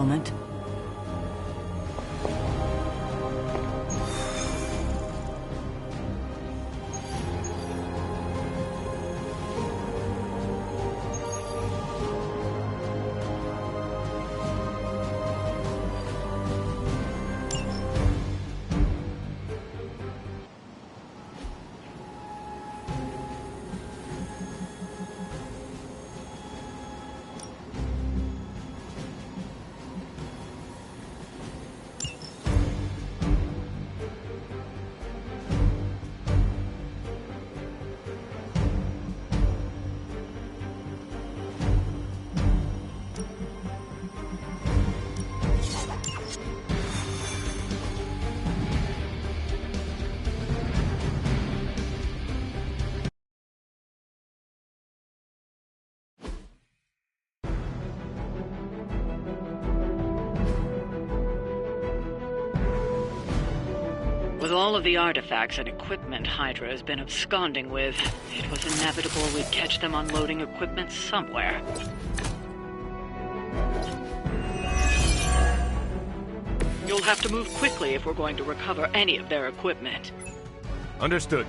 moment. With all of the artifacts and equipment Hydra has been absconding with, it was inevitable we'd catch them unloading equipment somewhere. You'll have to move quickly if we're going to recover any of their equipment. Understood.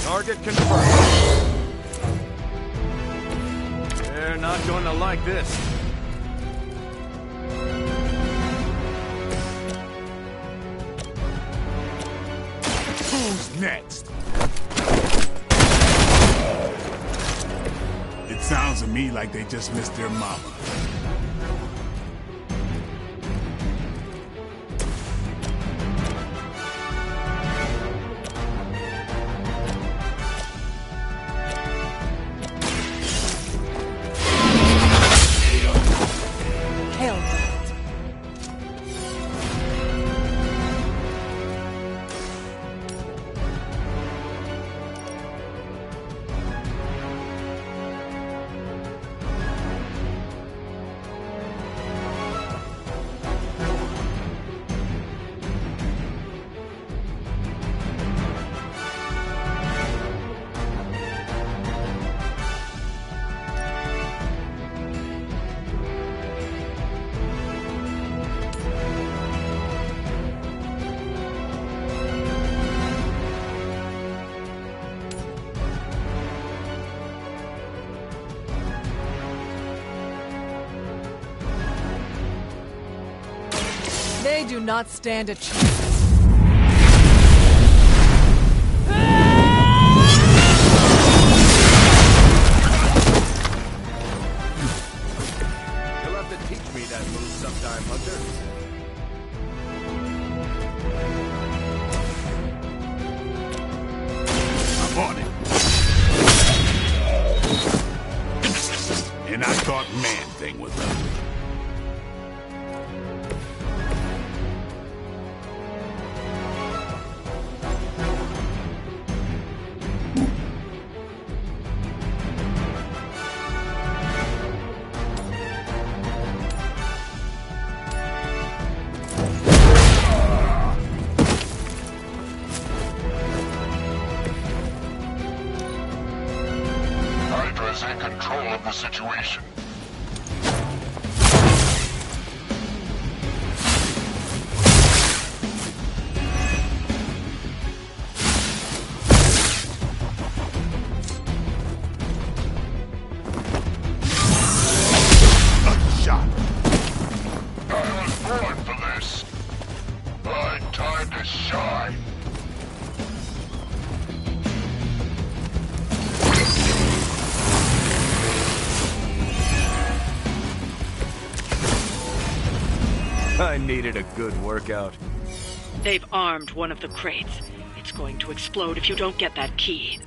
Target confirmed. They're not going to like this. Who's next? It sounds to me like they just missed their mama. They do not stand a chance. You'll have to teach me that move sometime, Hunter. I'm on it. And I thought Man-Thing was up. Hydra's in control of the situation. A shot. I was born for this. My time to shine. I needed a good workout. They've armed one of the crates. It's going to explode if you don't get that key.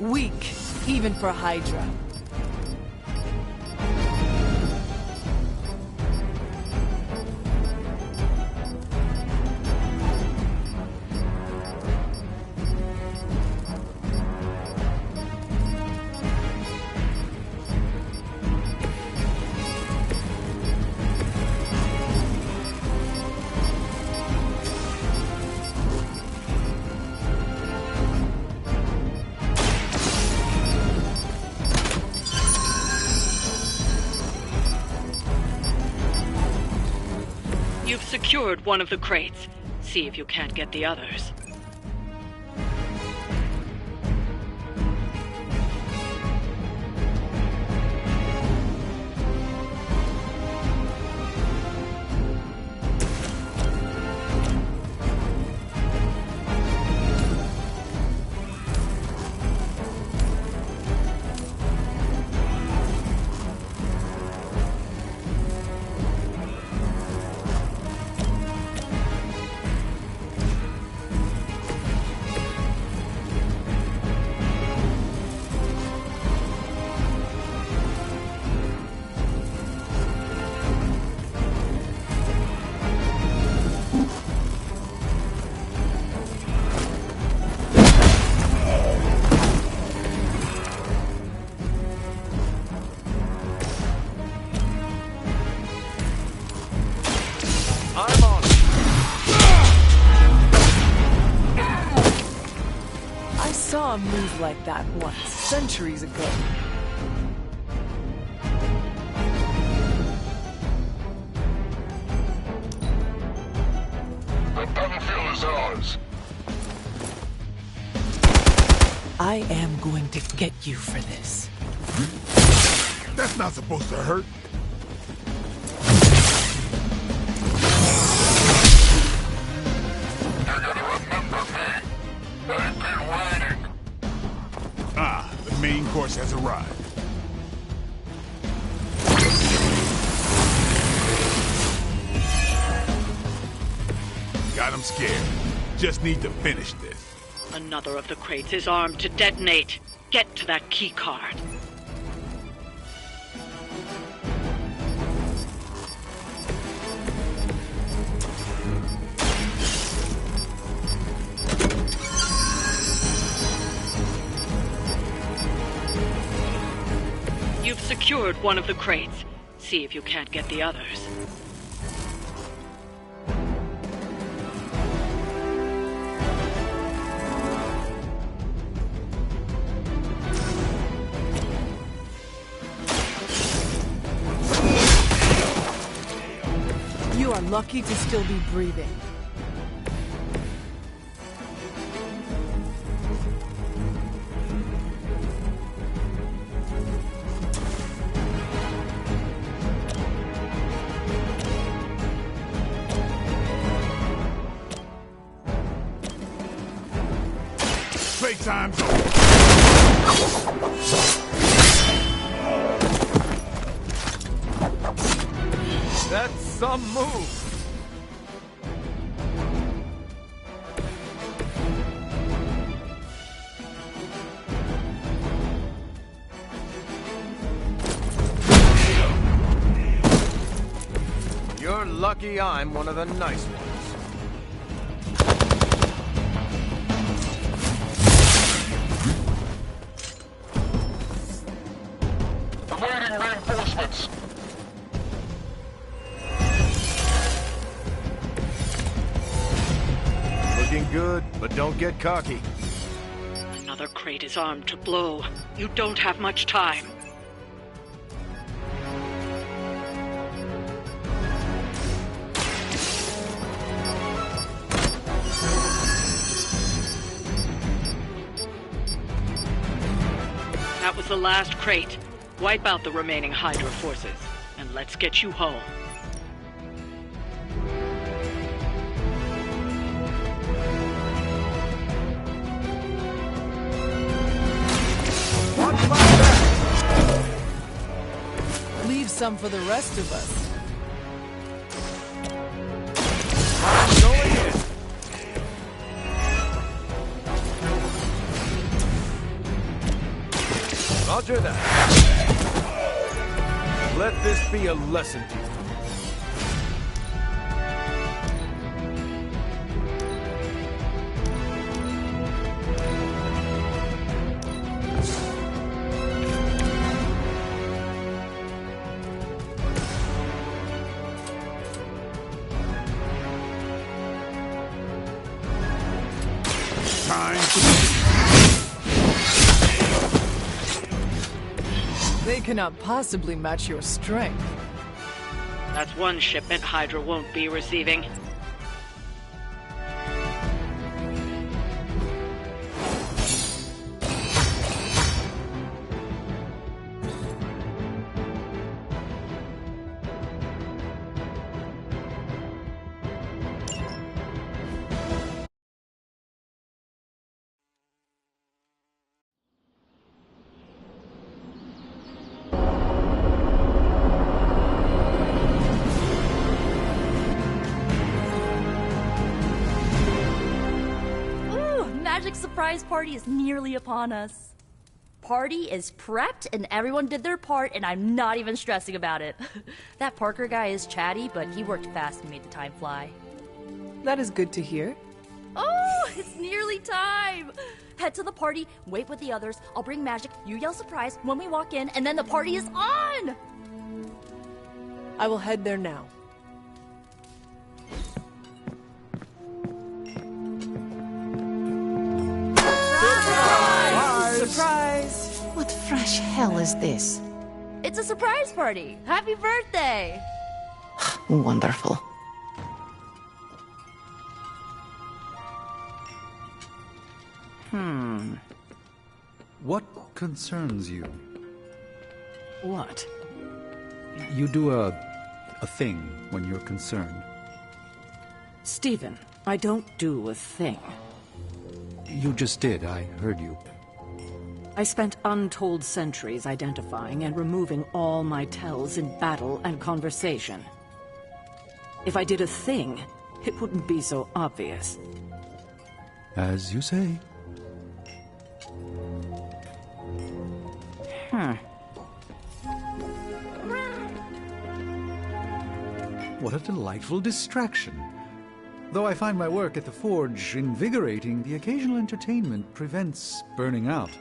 Weak, even for Hydra. You've secured one of the crates. See if you can't get the others. I'm on it. I saw a move like that once, centuries ago. The battlefield is ours. I am going to get you for this. That's not supposed to hurt. You're gonna remember me. I've been waiting. Ah, the main course has arrived. Got him scared. Just need to finish this. Another of the crates is armed to detonate. Get to that key card. You've secured one of the crates. See if you can't get the others. You are lucky to still be breathing. Playtime's over. That's some move. You're lucky I'm one of the nice ones. Awaiting reinforcements. Looking good, but don't get cocky. Another crate is armed to blow. You don't have much time. That was the last crate. Wipe out the remaining Hydra forces, and let's get you home. Watch my back. Leave some for the rest of us. I'm going in. Roger that. Let this be a lesson to you. They cannot possibly match your strength. That's one shipment Hydra won't be receiving. Surprise party is nearly upon us. Party is prepped and everyone did their part and I'm not even stressing about it. That Parker guy is chatty, but he worked fast and made the time fly. That is good to hear. Oh, it's nearly time! Head to the party, wait with the others, I'll bring magic, you yell surprise when we walk in, and then the party is on! I will head there now. Surprise! What fresh hell is this? It's a surprise party! Happy birthday! Wonderful. What concerns you? What? You do a thing when you're concerned. Stephen, I don't do a thing. You just did, I heard you. I spent untold centuries identifying and removing all my tells in battle and conversation. If I did a thing, it wouldn't be so obvious. As you say. What a delightful distraction. Though I find my work at the Forge invigorating, the occasional entertainment prevents burning out.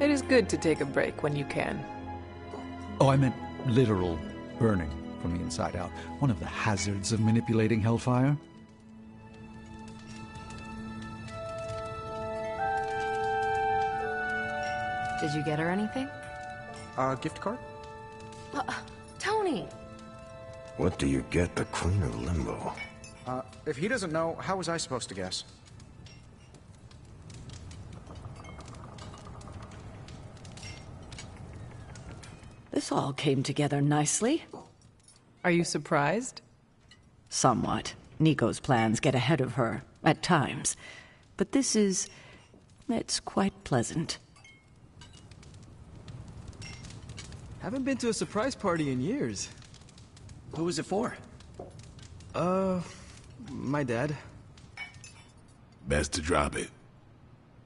It is good to take a break when you can. Oh, I meant literal burning from the inside out. One of the hazards of manipulating Hellfire. Did you get her anything? Gift card? Tony! What do you get the Queen of Limbo? If he doesn't know, how was I supposed to guess? This all came together nicely. Are you surprised? Somewhat. Nico's plans get ahead of her, at times. But this is... it's quite pleasant. Haven't been to a surprise party in years. Who was it for? My dad. Best to drop it.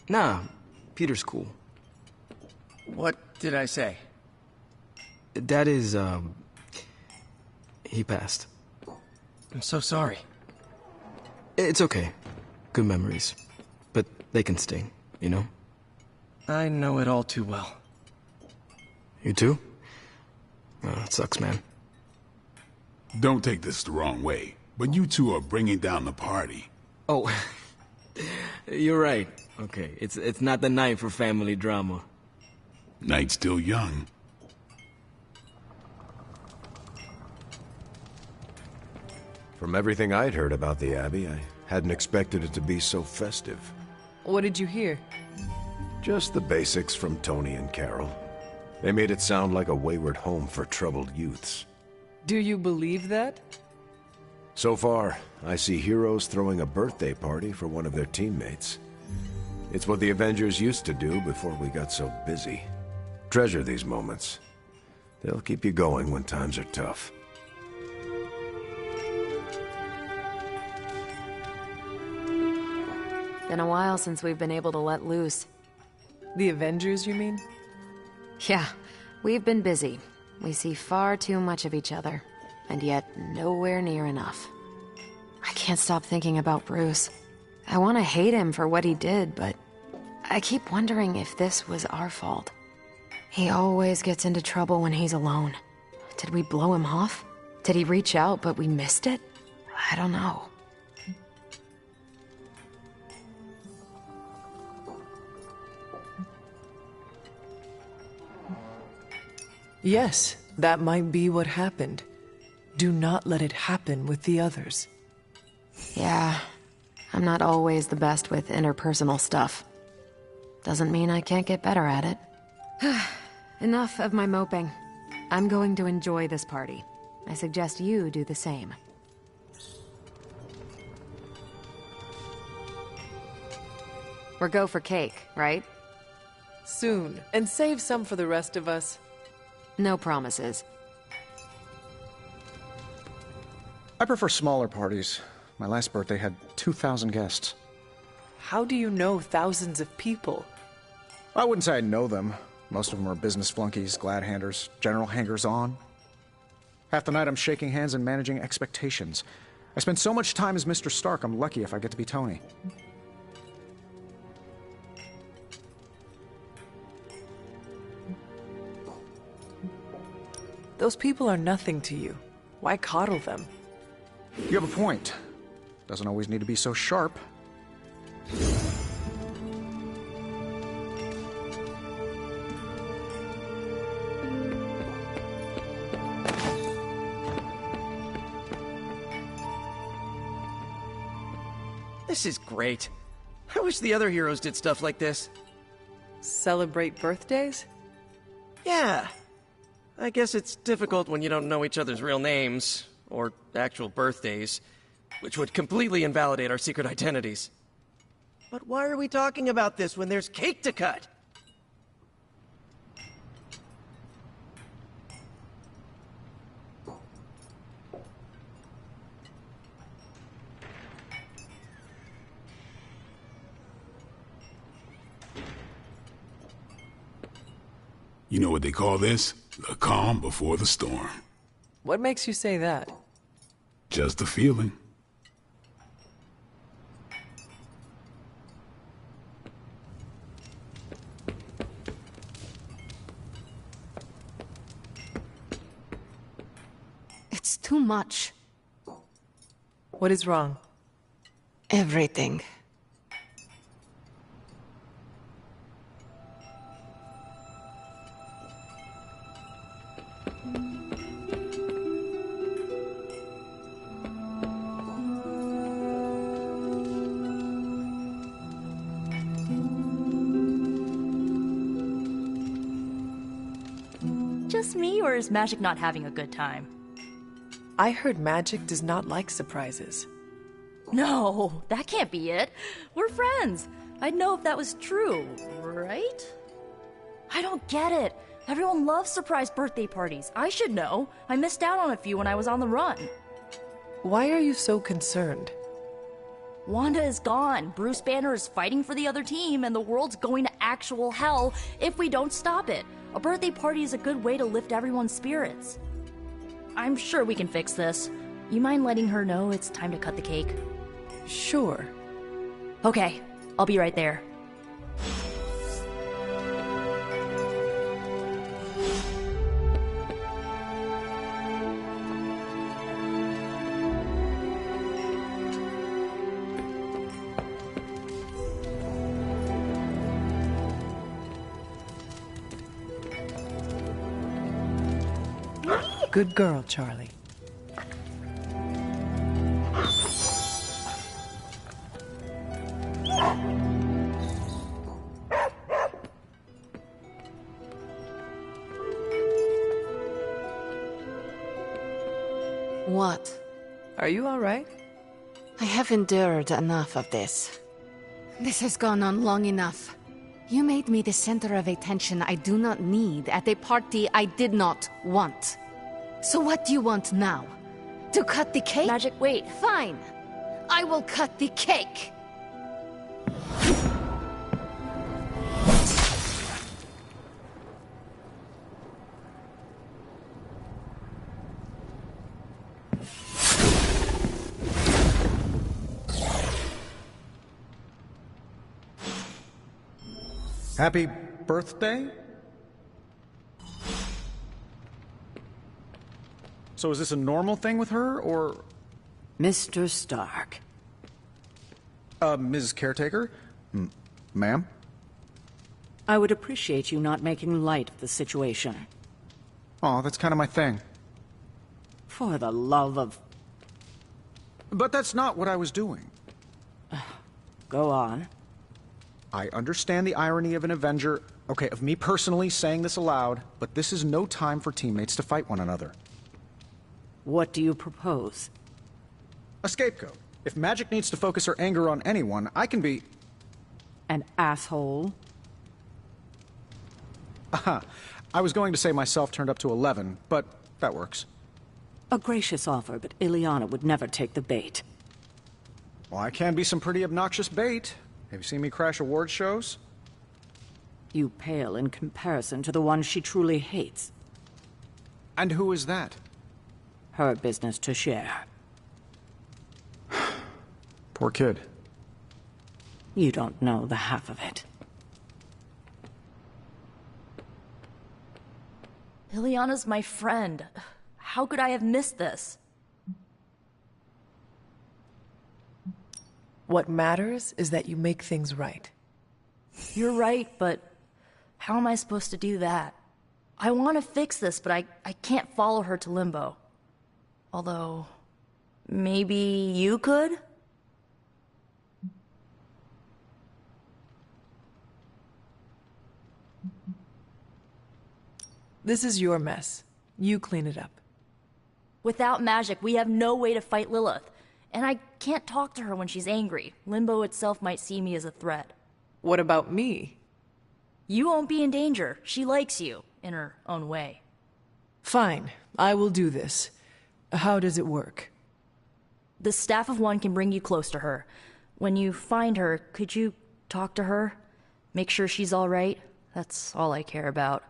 Nah, Peter's cool. What did I say? Dad is, he passed. I'm so sorry. It's okay. Good memories. But they can sting, you know? I know it all too well. You too? It sucks, man. Don't take this the wrong way, but you two are bringing down the party. Oh, you're right. Okay, it's not the night for family drama. Night's still young. From everything I'd heard about the Abbey, I hadn't expected it to be so festive. What did you hear? Just the basics from Tony and Carol. They made it sound like a wayward home for troubled youths. Do you believe that? So far, I see heroes throwing a birthday party for one of their teammates. It's what the Avengers used to do before we got so busy. Treasure these moments. They'll keep you going when times are tough. Been a while since we've been able to let loose. The Avengers, you mean? Yeah, we've been busy. We see far too much of each other, and yet nowhere near enough. I can't stop thinking about Bruce. I want to hate him for what he did, but I keep wondering if this was our fault. He always gets into trouble when he's alone. Did we blow him off? Did he reach out but we missed it? I don't know. Yes, that might be what happened. Do not let it happen with the others. Yeah, I'm not always the best with interpersonal stuff. Doesn't mean I can't get better at it. Enough of my moping. I'm going to enjoy this party. I suggest you do the same. We're go for cake, right? Soon, and save some for the rest of us. No promises. I prefer smaller parties. My last birthday had 2,000 guests. How do you know thousands of people? I wouldn't say I know them. Most of them are business flunkies, glad-handers, general hangers-on. Half the night I'm shaking hands and managing expectations. I spend so much time as Mr. Stark, I'm lucky if I get to be Tony. Those people are nothing to you. Why coddle them? You have a point. Doesn't always need to be so sharp. This is great. I wish the other heroes did stuff like this. Celebrate birthdays? Yeah. I guess it's difficult when you don't know each other's real names, or actual birthdays, which would completely invalidate our secret identities. But why are we talking about this when there's cake to cut? You know what they call this? The calm before the storm. What makes you say that? Just a feeling. It's too much. What is wrong? Everything. Just me, or is Magic not having a good time? I heard Magic does not like surprises. No, that can't be it. We're friends. I'd know if that was true, right? I don't get it. Everyone loves surprise birthday parties. I should know. I missed out on a few when I was on the run. Why are you so concerned? Wanda is gone. Bruce Banner is fighting for the other team, and the world's going to actual hell if we don't stop it. A birthday party is a good way to lift everyone's spirits. I'm sure we can fix this. You mind letting her know it's time to cut the cake? Sure. Okay, I'll be right there. Good girl, Charlie. What? Are you all right? I have endured enough of this. This has gone on long enough. You made me the center of attention I do not need at a party I did not want. So what do you want now? To cut the cake? Magic, wait. Fine. I will cut the cake. Happy birthday? So is this a normal thing with her, or... Mr. Stark. Ms. Caretaker? Ma'am? I would appreciate you not making light of the situation. Oh, that's kind of my thing. For the love of... But that's not what I was doing. Go on. I understand the irony of an Avenger, okay, of me personally saying this aloud, but this is no time for teammates to fight one another. What do you propose? A scapegoat. If Magic needs to focus her anger on anyone, I can be... An asshole? Aha. I was going to say myself turned up to 11, but that works. A gracious offer, but Ileana would never take the bait. Well, I can be some pretty obnoxious bait. Have you seen me crash award shows? You pale in comparison to the one she truly hates. And who is that? Her business to share. Poor kid. You don't know the half of it. Ileana's my friend. How could I have missed this? What matters is that you make things right. You're right, but how am I supposed to do that? I want to fix this, but I can't follow her to Limbo. Although, maybe you could? This is your mess. You clean it up. Without magic, we have no way to fight Lilith. And I can't talk to her when she's angry. Limbo itself might see me as a threat. What about me? You won't be in danger. She likes you, in her own way. Fine, I will do this. How does it work? The Staff of One can bring you close to her. When you find her, could you talk to her? Make sure she's all right? That's all I care about.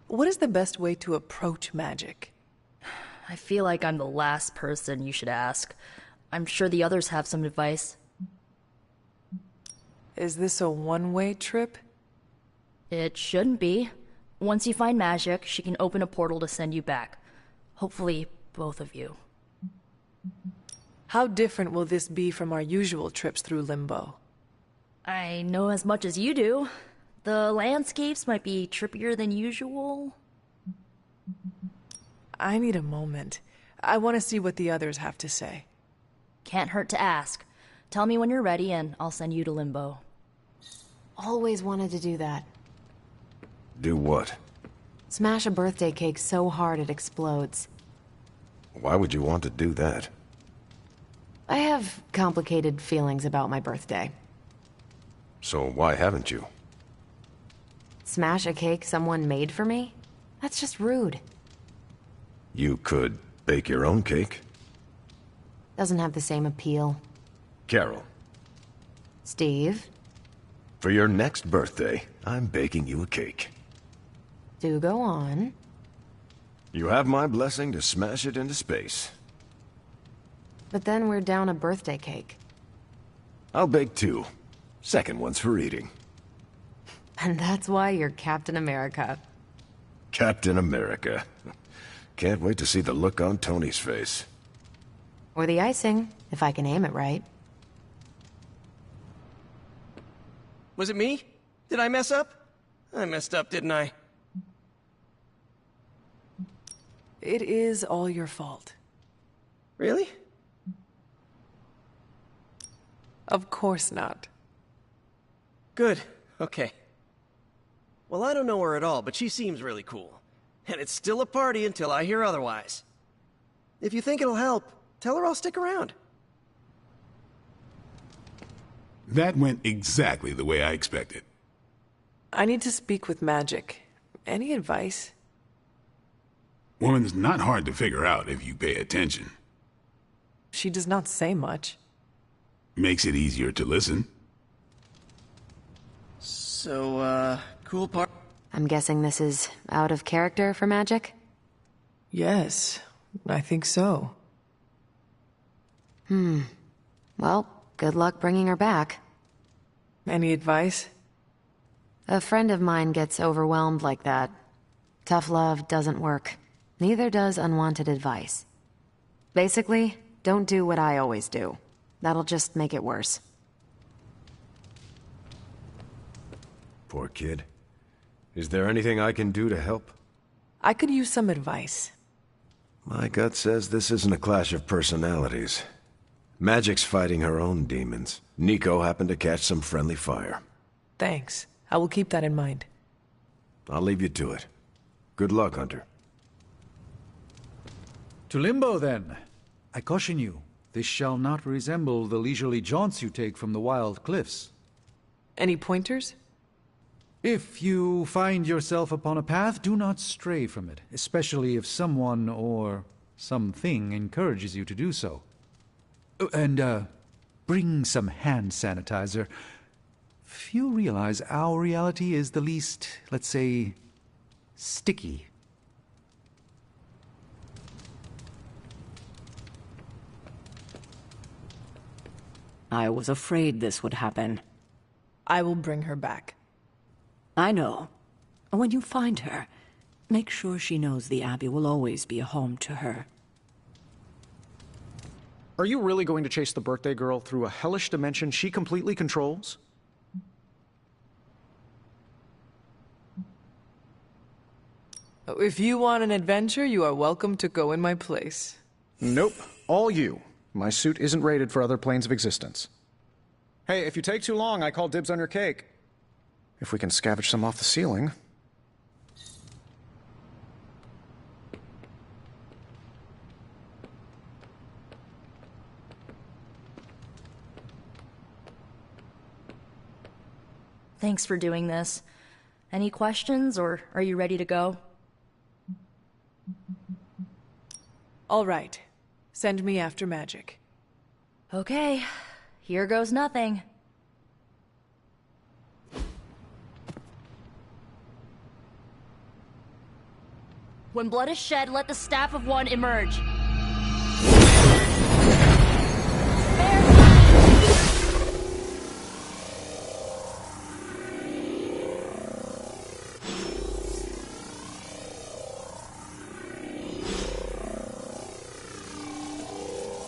What is the best way to approach magic? I feel like I'm the last person you should ask. I'm sure the others have some advice. Is this a one-way trip? It shouldn't be. Once you find magic, she can open a portal to send you back. Hopefully, both of you. How different will this be from our usual trips through Limbo? I know as much as you do. The landscapes might be trippier than usual. I need a moment. I want to see what the others have to say. Can't hurt to ask. Tell me when you're ready and I'll send you to Limbo. Always wanted to do that. Do what? Smash a birthday cake so hard it explodes. Why would you want to do that? I have complicated feelings about my birthday. So why haven't you? Smash a cake someone made for me? That's just rude. You could bake your own cake. Doesn't have the same appeal. Carol. Steve? For your next birthday, I'm baking you a cake. Do go on. You have my blessing to smash it into space. But then we're down a birthday cake. I'll bake two. Second one's for eating. And that's why you're Captain America. Captain America. Can't wait to see the look on Tony's face. Or the icing, if I can aim it right. Was it me? Did I mess up? I messed up, didn't I? It is all your fault. Really? Of course not. Good. Okay. Well, I don't know her at all, but she seems really cool. And it's still a party until I hear otherwise. If you think it'll help, tell her I'll stick around. That went exactly the way I expected. I need to speak with Magic. Any advice? Woman's not hard to figure out if you pay attention. She does not say much. Makes it easier to listen. So, cool part. I'm guessing this is out of character for Magic? Yes, I think so. Well, good luck bringing her back. Any advice? A friend of mine gets overwhelmed like that. Tough love doesn't work. Neither does unwanted advice. Basically, don't do what I always do. That'll just make it worse. Poor kid. Is there anything I can do to help? I could use some advice. My gut says this isn't a clash of personalities. Magic's fighting her own demons. Nico happened to catch some friendly fire. Thanks. I will keep that in mind. I'll leave you to it. Good luck, Hunter. To Limbo, then. I caution you, this shall not resemble the leisurely jaunts you take from the wild cliffs. Any pointers? If you find yourself upon a path, do not stray from it, especially if someone or something encourages you to do so. And, bring some hand sanitizer. Few realize our reality is the least, let's say, sticky. I was afraid this would happen. I will bring her back. I know. When you find her, make sure she knows the Abbey will always be a home to her. Are you really going to chase the birthday girl through a hellish dimension she completely controls? If you want an adventure, you are welcome to go in my place. Nope. All you. My suit isn't rated for other planes of existence. Hey, if you take too long, I call dibs on your cake. If we can scavenge some off the ceiling. Thanks for doing this. Any questions, or are you ready to go? All right. Send me after magic. Okay. Here goes nothing. When blood is shed, let the staff of one emerge.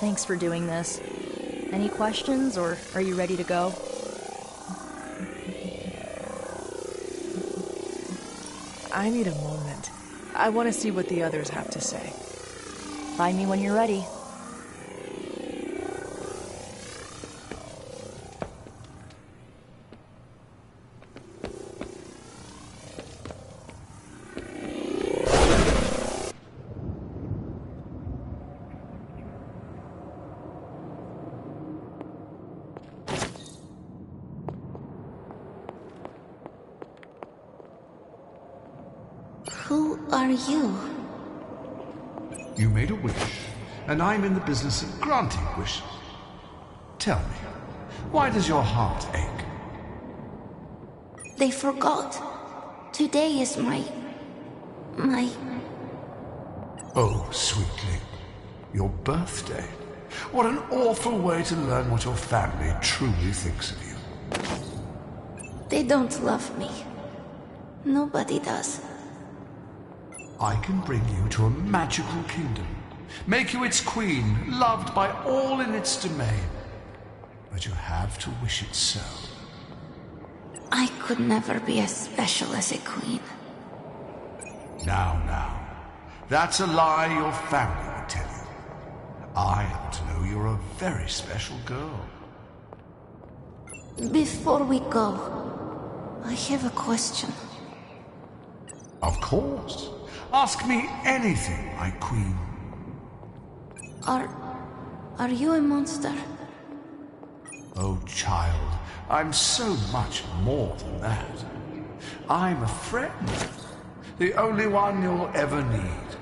Thanks for doing this. Any questions, or are you ready to go? I need a moment. I want to see what the others have to say. Find me when you're ready. Who are you? You made a wish, and I'm in the business of granting wishes. Tell me, why does your heart ache? They forgot. Today is my... Oh, sweetly, your birthday. What an awful way to learn what your family truly thinks of you. They don't love me. Nobody does. I can bring you to a magical kingdom, make you its queen, loved by all in its domain. But you have to wish it so. I could never be as special as a queen. Now. That's a lie your family would tell you. I happen to know you're a very special girl. Before we go, I have a question. Of course. Ask me anything, my queen. Are you a monster? Oh, child, I'm so much more than that. I'm a friend. The only one you'll ever need.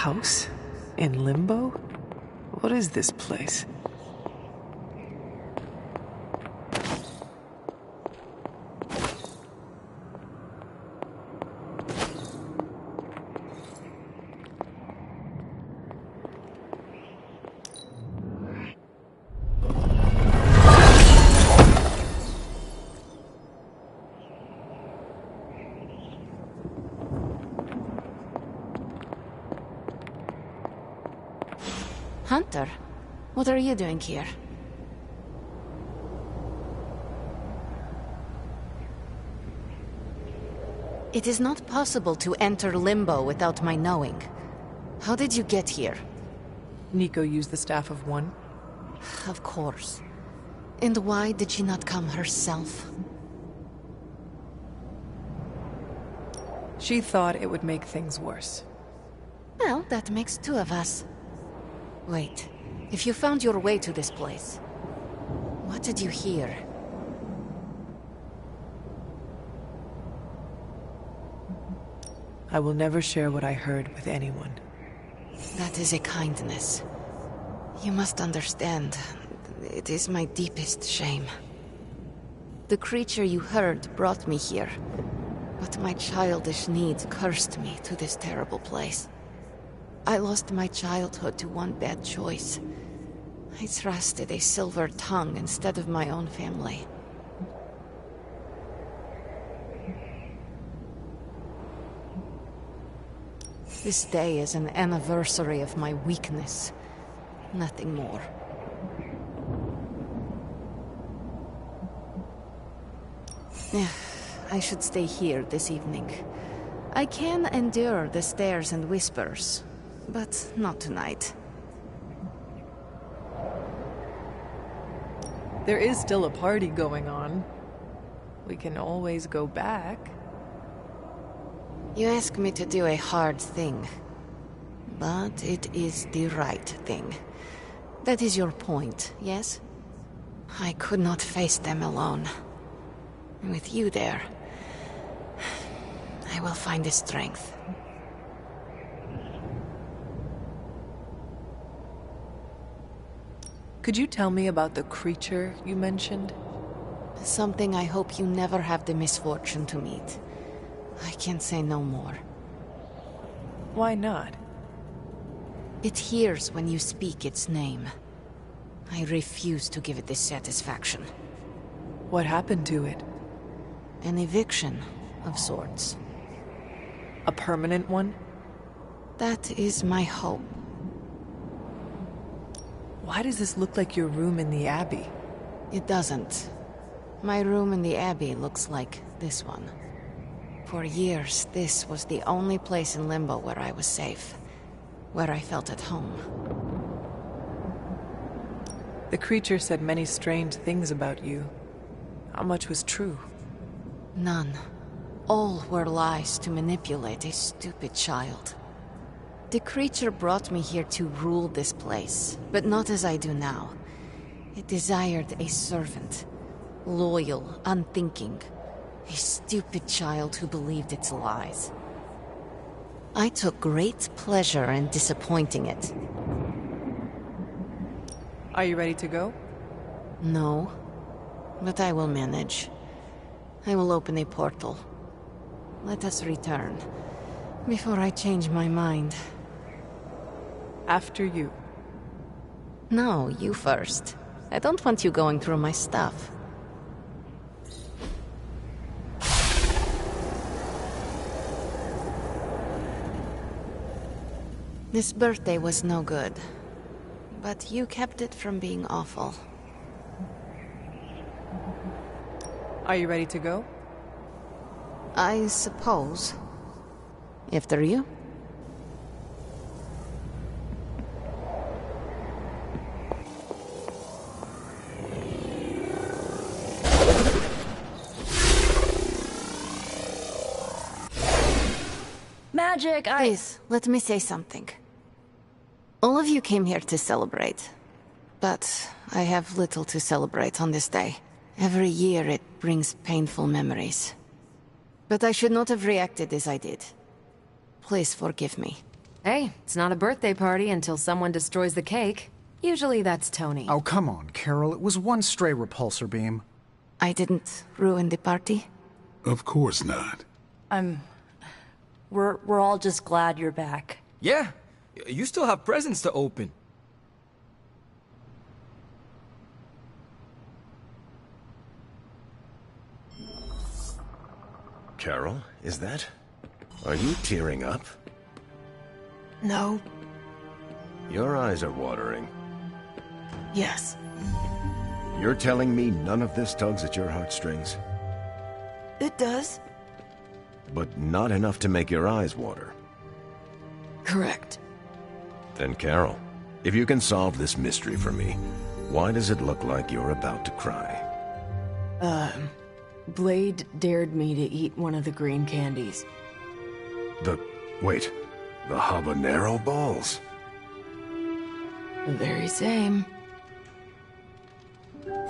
house? In Limbo? What is this place? Hunter, what are you doing here? It is not possible to enter Limbo without my knowing. How did you get here? Nico used the Staff of One? Of course. And why did she not come herself? She thought it would make things worse. Well, that makes two of us. Wait, if you found your way to this place, what did you hear? I will never share what I heard with anyone. That is a kindness. You must understand, it is my deepest shame. The creature you heard brought me here, but my childish needs cursed me to this terrible place. I lost my childhood to one bad choice. I trusted a silver tongue instead of my own family. This day is an anniversary of my weakness. Nothing more. I should stay here this evening. I can endure the stares and whispers, but not tonight. There is still a party going on. We can always go back. You ask me to do a hard thing, but it is the right thing. That is your point, yes? I could not face them alone. With you there, I will find the strength. Could you tell me about the creature you mentioned? Something I hope you never have the misfortune to meet. I can say no more. Why not? It hears when you speak its name. I refuse to give it this satisfaction. What happened to it? An eviction of sorts. A permanent one? That is my hope. Why does this look like your room in the Abbey? It doesn't. My room in the Abbey looks like this one. For years, this was the only place in Limbo where I was safe. Where I felt at home. The creature said many strange things about you. How much was true? None. All were lies to manipulate a stupid child. The creature brought me here to rule this place, but not as I do now. It desired a servant. Loyal, unthinking. A stupid child who believed its lies. I took great pleasure in disappointing it. Are you ready to go? No, but I will manage. I will open a portal. Let us return, before I change my mind. After you. No, you first. I don't want you going through my stuff. This birthday was no good, but you kept it from being awful. Are you ready to go? I suppose. After you? Magic, Please, let me say something. All of you came here to celebrate. But I have little to celebrate on this day. Every year it brings painful memories. But I should not have reacted as I did. Please forgive me. Hey, it's not a birthday party until someone destroys the cake. Usually that's Tony. Oh, come on, Carol. It was one stray repulsor beam. I didn't ruin the party. Of course not. We're all just glad you're back. Yeah, you still have presents to open. Carol, is that? Are you tearing up? No. Your eyes are watering. Yes. You're telling me none of this tugs at your heartstrings? It does. But not enough to make your eyes water. Correct. Then Carol, if you can solve this mystery for me, why does it look like you're about to cry? Blade dared me to eat one of the green candies. Wait, the habanero balls? The very same.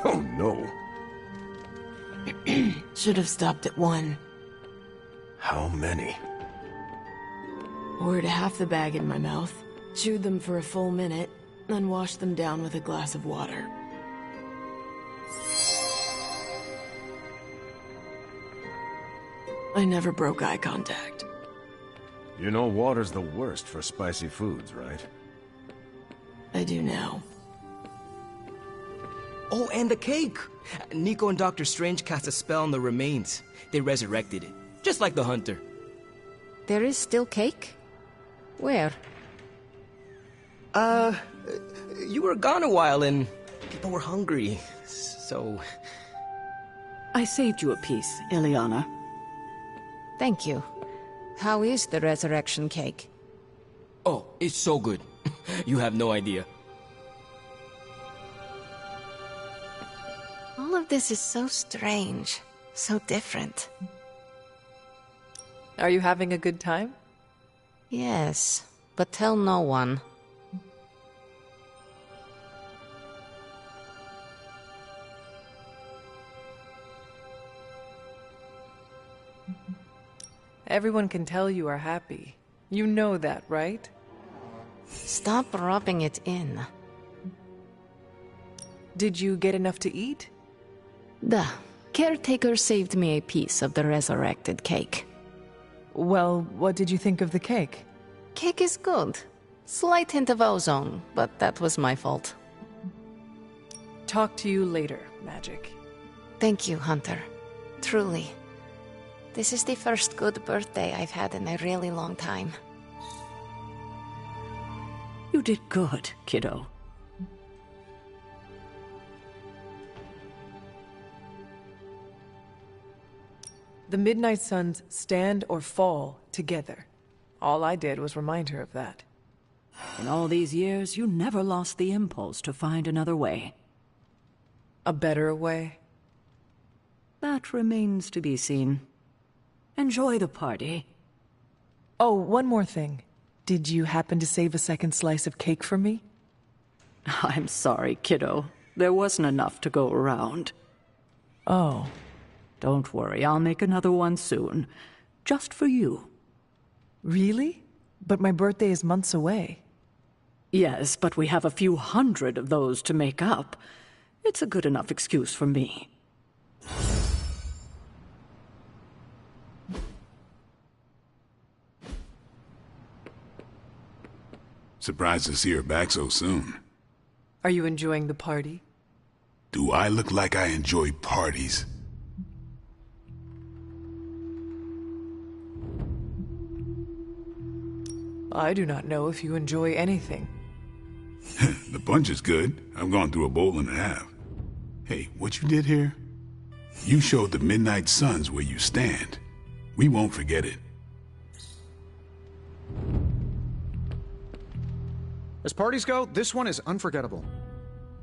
Oh no. Should have stopped at one. How many? Poured half the bag in my mouth, chewed them for a full minute, then washed them down with a glass of water. I never broke eye contact. You know water's the worst for spicy foods, right? I do now. Oh, and the cake! Nico and Dr. Strange cast a spell on the remains. They resurrected it, just like the hunter. There is still cake? Where? You were gone a while and people were hungry, so... I saved you a piece, Ileana. Thank you. How is the resurrection cake? Oh, it's so good. You have no idea. All of this is so strange, so different. Are you having a good time? Yes, but tell no one. Everyone can tell you are happy. You know that, right? Stop rubbing it in. Did you get enough to eat? The caretaker saved me a piece of the resurrected cake. Well, what did you think of the cake? Cake is good. Slight hint of ozone, but that was my fault. Talk to you later, Magic. Thank you, Hunter. Truly. This is the first good birthday I've had in a really long time. You did good, kiddo. The Midnight Suns stand or fall together. All I did was remind her of that. In all these years, you never lost the impulse to find another way. A better way? That remains to be seen. Enjoy the party. Oh, one more thing. Did you happen to save a second slice of cake for me? I'm sorry, kiddo. There wasn't enough to go around. Oh. Don't worry, I'll make another one soon. Just for you. Really? But my birthday is months away. Yes, but we have a few hundred of those to make up. It's a good enough excuse for me. Surprised to see her back so soon. Are you enjoying the party? Do I look like I enjoy parties? I do not know if you enjoy anything. The punch is good. I've gone through a bowl and a half. Hey, what you did here? You showed the Midnight Suns where you stand. We won't forget it. As parties go, this one is unforgettable.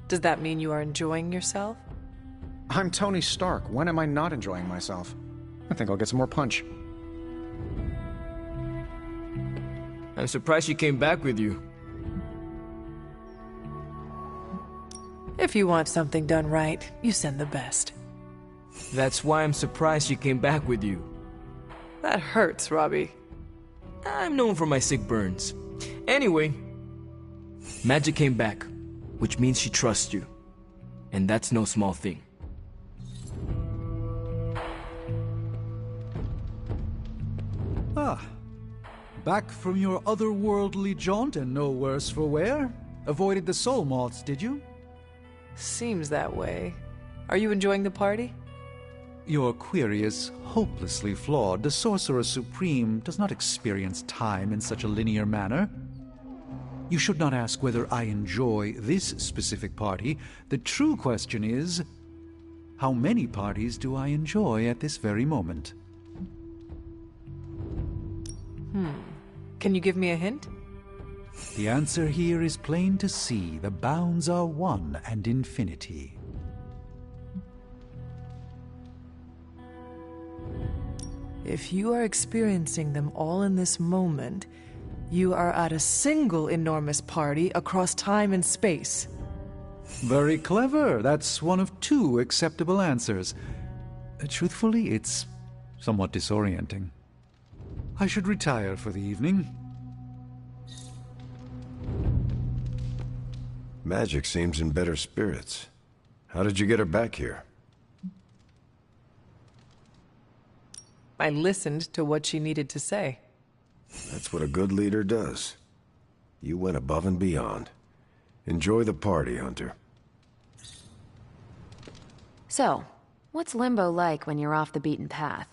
Does that mean you are enjoying yourself? I'm Tony Stark. When am I not enjoying myself? I think I'll get some more punch. I'm surprised she came back with you. If you want something done right, you send the best. That's why I'm surprised she came back with you. That hurts, Robbie. I'm known for my sick burns. Anyway, Magic came back, which means she trusts you. And that's no small thing. Ah. Back from your otherworldly jaunt and no worse for wear? Avoided the soul moths, did you? Seems that way. Are you enjoying the party? Your query is hopelessly flawed. The Sorcerer Supreme does not experience time in such a linear manner. You should not ask whether I enjoy this specific party. The true question is, how many parties do I enjoy at this very moment? Can you give me a hint? The answer here is plain to see. The bounds are one and infinity. If you are experiencing them all in this moment, you are at a single enormous party across time and space. Very clever. That's one of two acceptable answers. Truthfully, it's somewhat disorienting. I should retire for the evening. Magic seems in better spirits. How did you get her back here? I listened to what she needed to say. That's what a good leader does. You went above and beyond. Enjoy the party, Hunter. So, what's Limbo like when you're off the beaten path?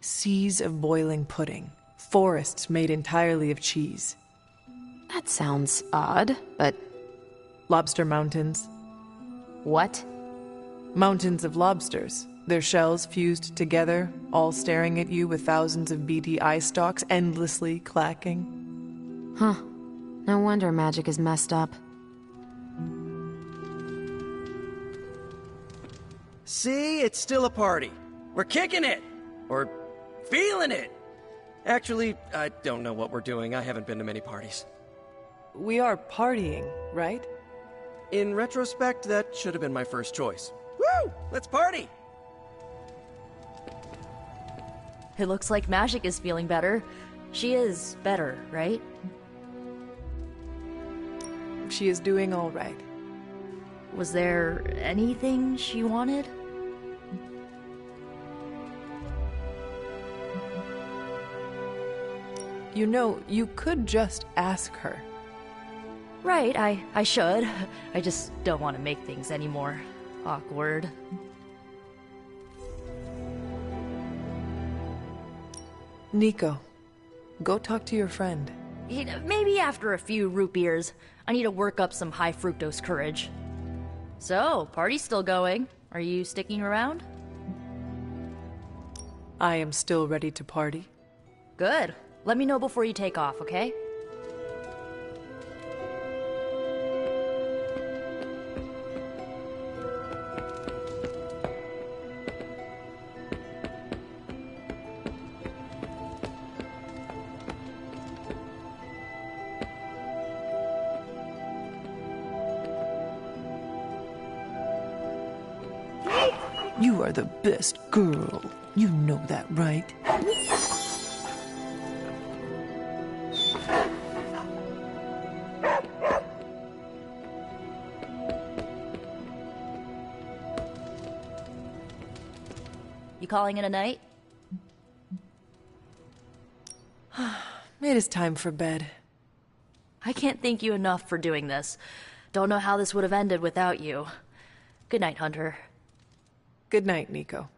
Seas of boiling pudding. Forests made entirely of cheese. That sounds odd, but... Lobster mountains. What? Mountains of lobsters. Their shells fused together, all staring at you with thousands of beady eye stalks endlessly clacking. Huh. No wonder magic is messed up. See, it's still a party. We're kicking it! Or feeling it! Actually, I don't know what we're doing. I haven't been to many parties. We are partying, right? In retrospect, that should have been my first choice. Woo! Let's party! It looks like Magic is feeling better. She is better, right? She is doing all right. Was there anything she wanted? You know, you could just ask her. Right, I should. I just don't want to make things any more awkward. Nico, go talk to your friend. Maybe after a few root beers. I need to work up some high fructose courage. So, party's still going. Are you sticking around? I am still ready to party. Good. Let me know before you take off, okay? You are the best girl. You know that, right? You calling it a night? It is time for bed. I can't thank you enough for doing this. Don't know how this would have ended without you. Good night, Hunter. Good night, Nico.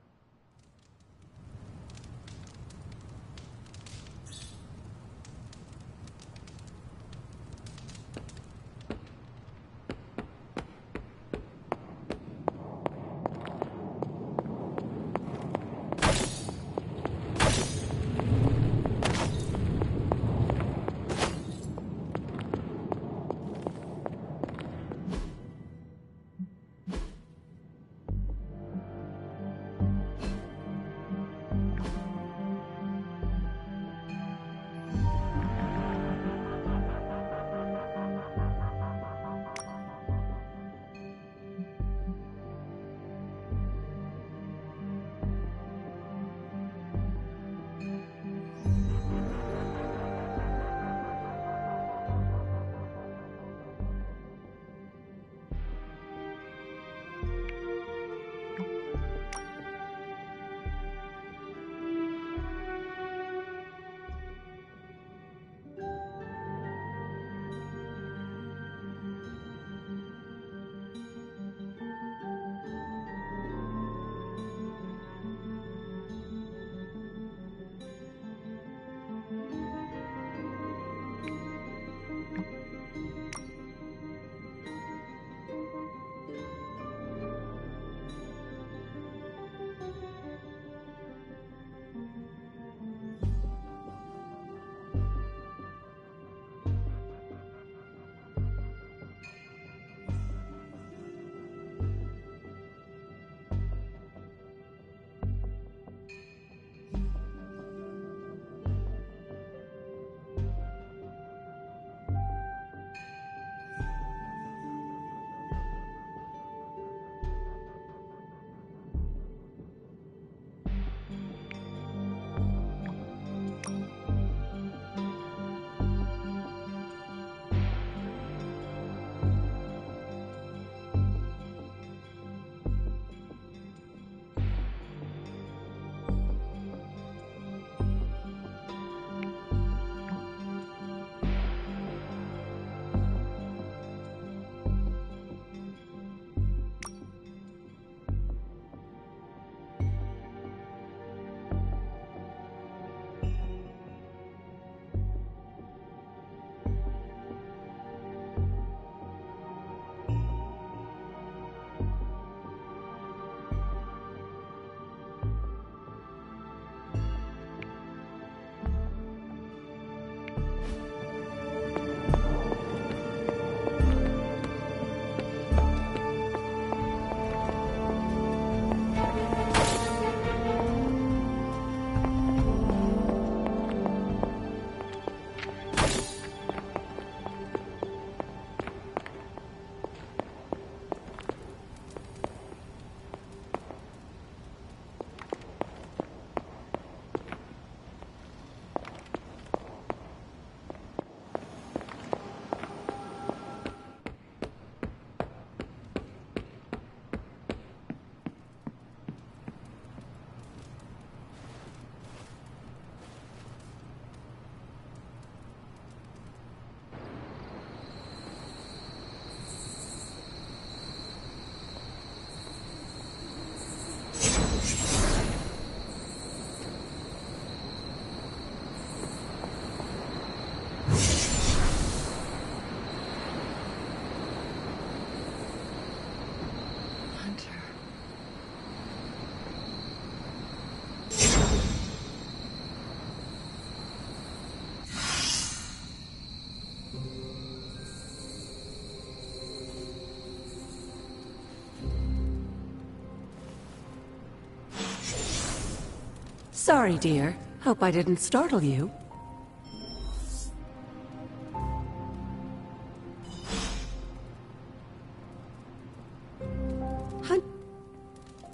Sorry, dear. Hope I didn't startle you.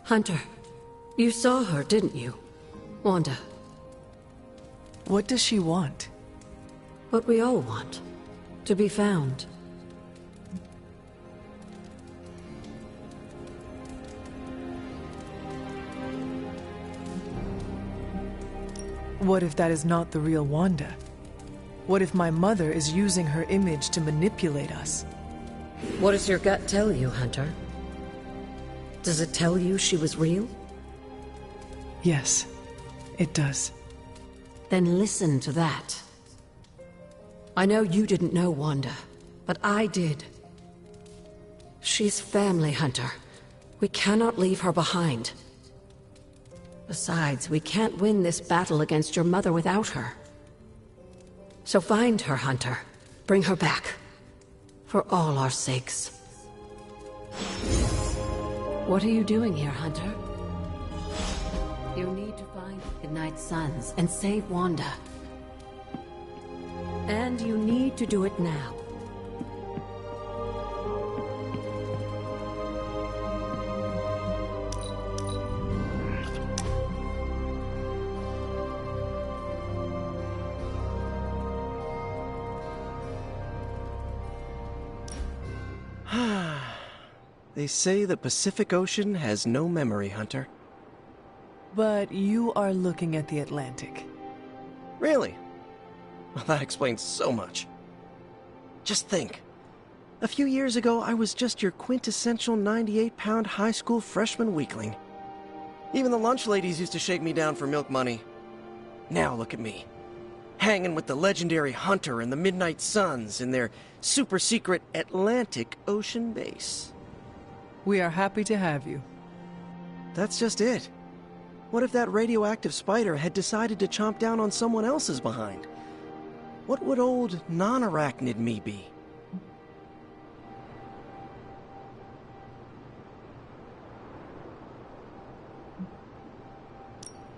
Hunter, you saw her, didn't you? Wanda. What does she want? What we all want. To be found. What if that is not the real Wanda? What if my mother is using her image to manipulate us? What does your gut tell you, Hunter? Does it tell you she was real? Yes, it does. Then listen to that. I know you didn't know Wanda, but I did. She's family, Hunter. We cannot leave her behind. Besides, we can't win this battle against your mother without her. So find her, Hunter. Bring her back. For all our sakes. What are you doing here, Hunter? You need to find Midnight Suns and save Wanda. And you need to do it now. They say the Pacific Ocean has no memory, Hunter. But you are looking at the Atlantic. Really? Well, that explains so much. Just think. A few years ago, I was just your quintessential 98-pound high school freshman weakling. Even the lunch ladies used to shake me down for milk money. Now look at me. Hanging with the legendary Hunter and the Midnight Suns in their super-secret Atlantic Ocean base. We are happy to have you. That's just it. What if that radioactive spider had decided to chomp down on someone else's behind? What would old non-arachnid me be?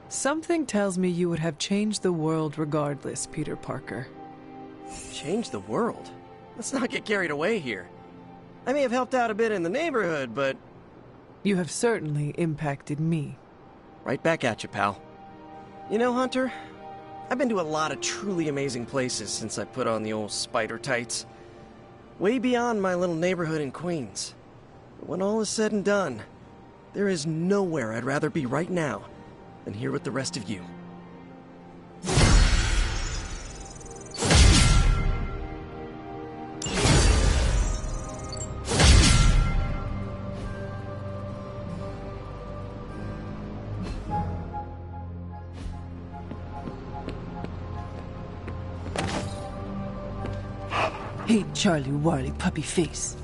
Something tells me you would have changed the world regardless, Peter Parker. Change the world? Let's not get carried away here. I may have helped out a bit in the neighborhood, but... You have certainly impacted me. Right back at you, pal. You know, Hunter, I've been to a lot of truly amazing places since I put on the old spider tights. Way beyond my little neighborhood in Queens. But when all is said and done, there is nowhere I'd rather be right now than here with the rest of you. Hey, Charlie Warley puppy face.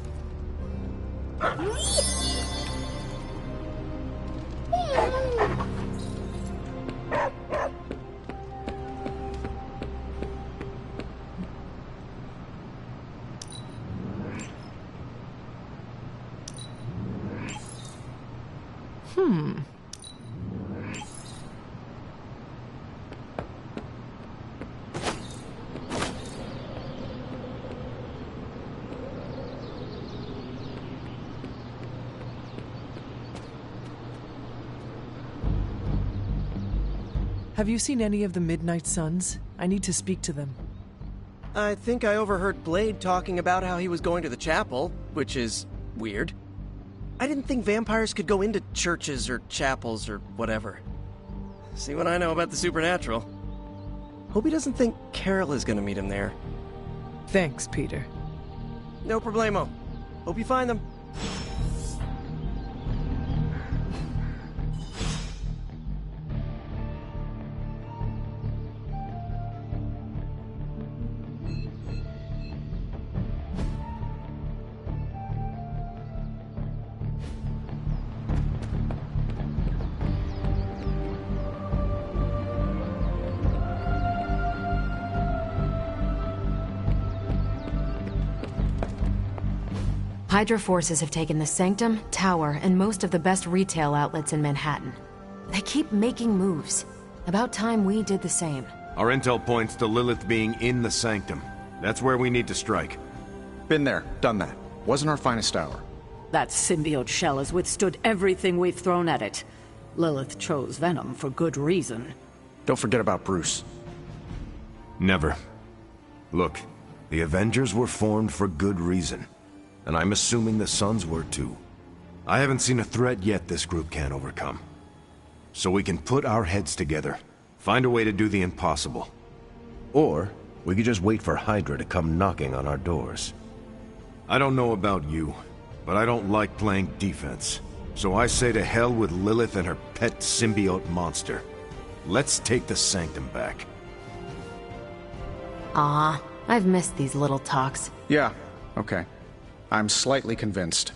Have you seen any of the Midnight Suns? I need to speak to them. I think I overheard Blade talking about how he was going to the chapel, which is weird. I didn't think vampires could go into churches or chapels or whatever. See what I know about the supernatural. Hope he doesn't think Carol is gonna meet him there. Thanks, Peter. No problemo. Hope you find them. Hydra forces have taken the Sanctum, Tower, and most of the best retail outlets in Manhattan. They keep making moves. About time we did the same. Our intel points to Lilith being in the Sanctum. That's where we need to strike. Been there, done that. Wasn't our finest hour. That symbiote shell has withstood everything we've thrown at it. Lilith chose Venom for good reason. Don't forget about Bruce. Never. Look, the Avengers were formed for good reason. And I'm assuming the Sons were too. I haven't seen a threat yet this group can't overcome. So we can put our heads together, find a way to do the impossible. Or we could just wait for Hydra to come knocking on our doors. I don't know about you, but I don't like playing defense. So I say to hell with Lilith and her pet symbiote monster. Let's take the Sanctum back. Ah, I've missed these little talks. Yeah, okay. I'm slightly convinced.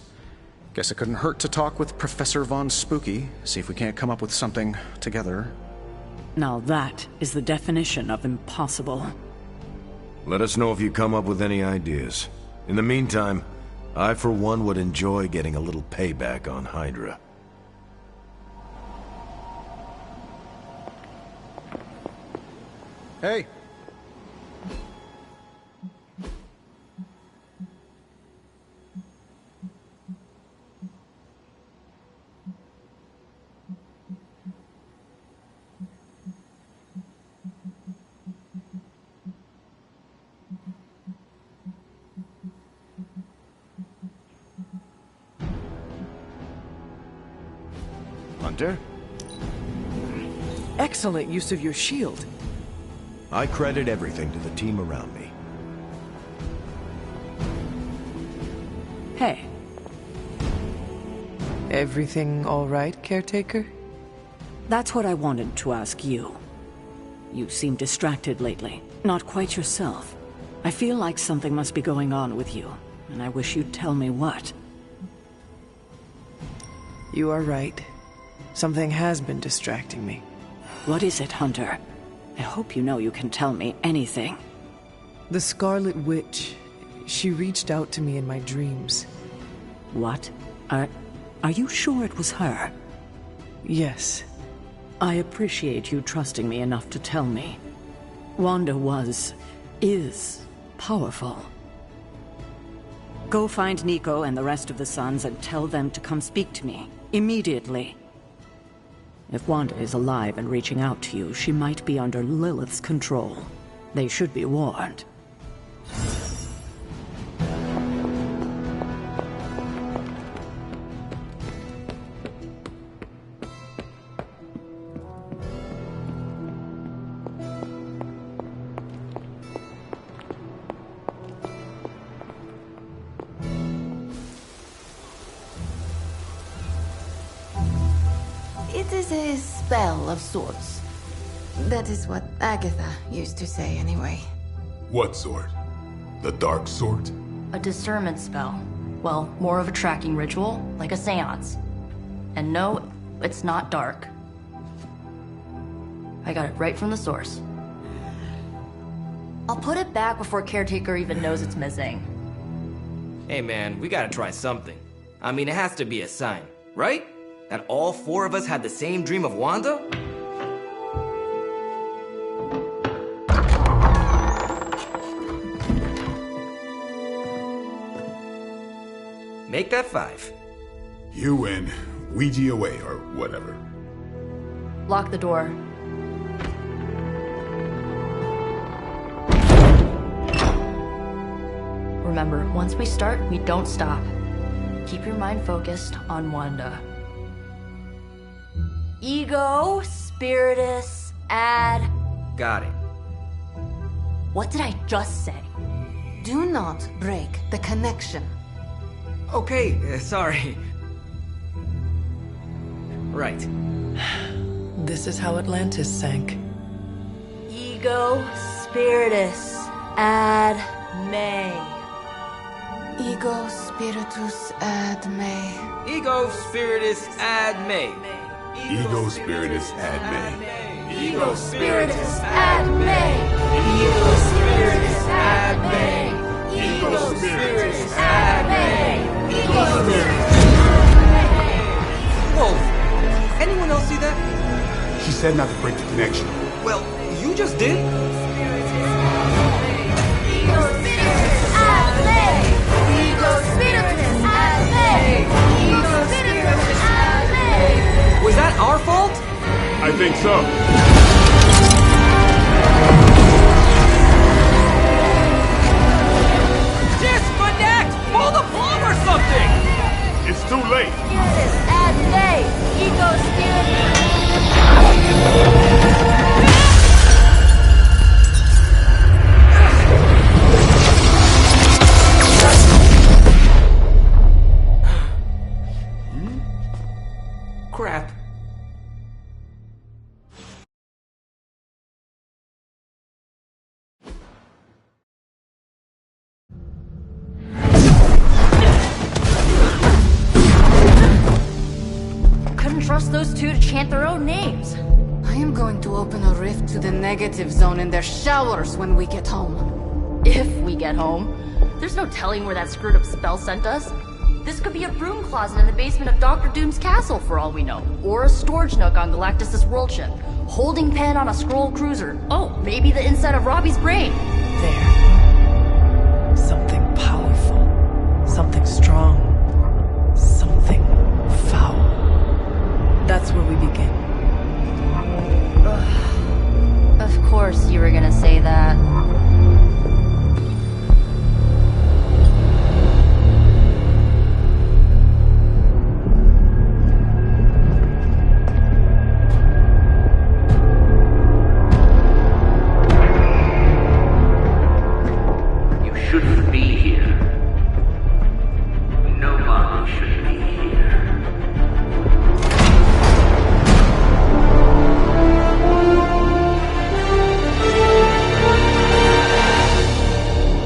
Guess it couldn't hurt to talk with Professor Von Spooky, see if we can't come up with something together. Now that is the definition of impossible. Let us know if you come up with any ideas. In the meantime, I for one would enjoy getting a little payback on Hydra. Hey! Hunter? Excellent use of your shield. I credit everything to the team around me. Hey. Everything all right, caretaker? That's what I wanted to ask you. You seem distracted lately, not quite yourself. I feel like something must be going on with you, and I wish you'd tell me what. You are right. Something has been distracting me. What is it, Hunter? I hope you know you can tell me anything. The Scarlet Witch. She reached out to me in my dreams. What? Are you sure it was her? Yes. I appreciate you trusting me enough to tell me. Wanda is powerful. Go find Nico and the rest of the Sons and tell them to come speak to me, immediately. If Wanda is alive and reaching out to you, she might be under Lilith's control. They should be warned. It is a spell of sorts. That is what Agatha used to say, anyway. What sort? The dark sort? A discernment spell. Well, more of a tracking ritual, like a seance. And no, it's not dark. I got it right from the source. I'll put it back before Caretaker even knows it's missing. Hey man, we gotta try something. I mean, it has to be a sign, right? That all four of us had the same dream of Wanda? Make that 5. You win. Ouija away, or whatever. Lock the door. Remember, once we start, we don't stop. Keep your mind focused on Wanda. Ego, Spiritus, add... Got it. What did I just say? Do not break the connection. Okay, sorry. Right. This is how Atlantis sank. Ego, Spiritus, ad me. Ego spiritus ad me. Ego spiritus ad me. Ego spiritus ad me. Ego spiritus ad me. Ego spiritus ad me. Ego spiritus ad me. Ego spiritus. Whoa! Anyone else see that? She's said not to break the connection. Well, you just did. Was that our fault? I think so. Disconnect! Pull the plug or something! It's too late. Crap. Couldn't trust those two to chant their own names. I am going to open a rift to the negative zone in their showers when we get home. If we get home. There's no telling where that screwed up spell sent us. This could be a broom closet in the basement of Dr. Doom's castle for all we know. Or a storage nook on Galactus' world ship. Holding pen on a scroll cruiser. Oh, maybe the inside of Robbie's brain. There. Something powerful. Something strong. Something foul. That's where we begin. Of course you were gonna say that. Shouldn't be here. Nobody should be here.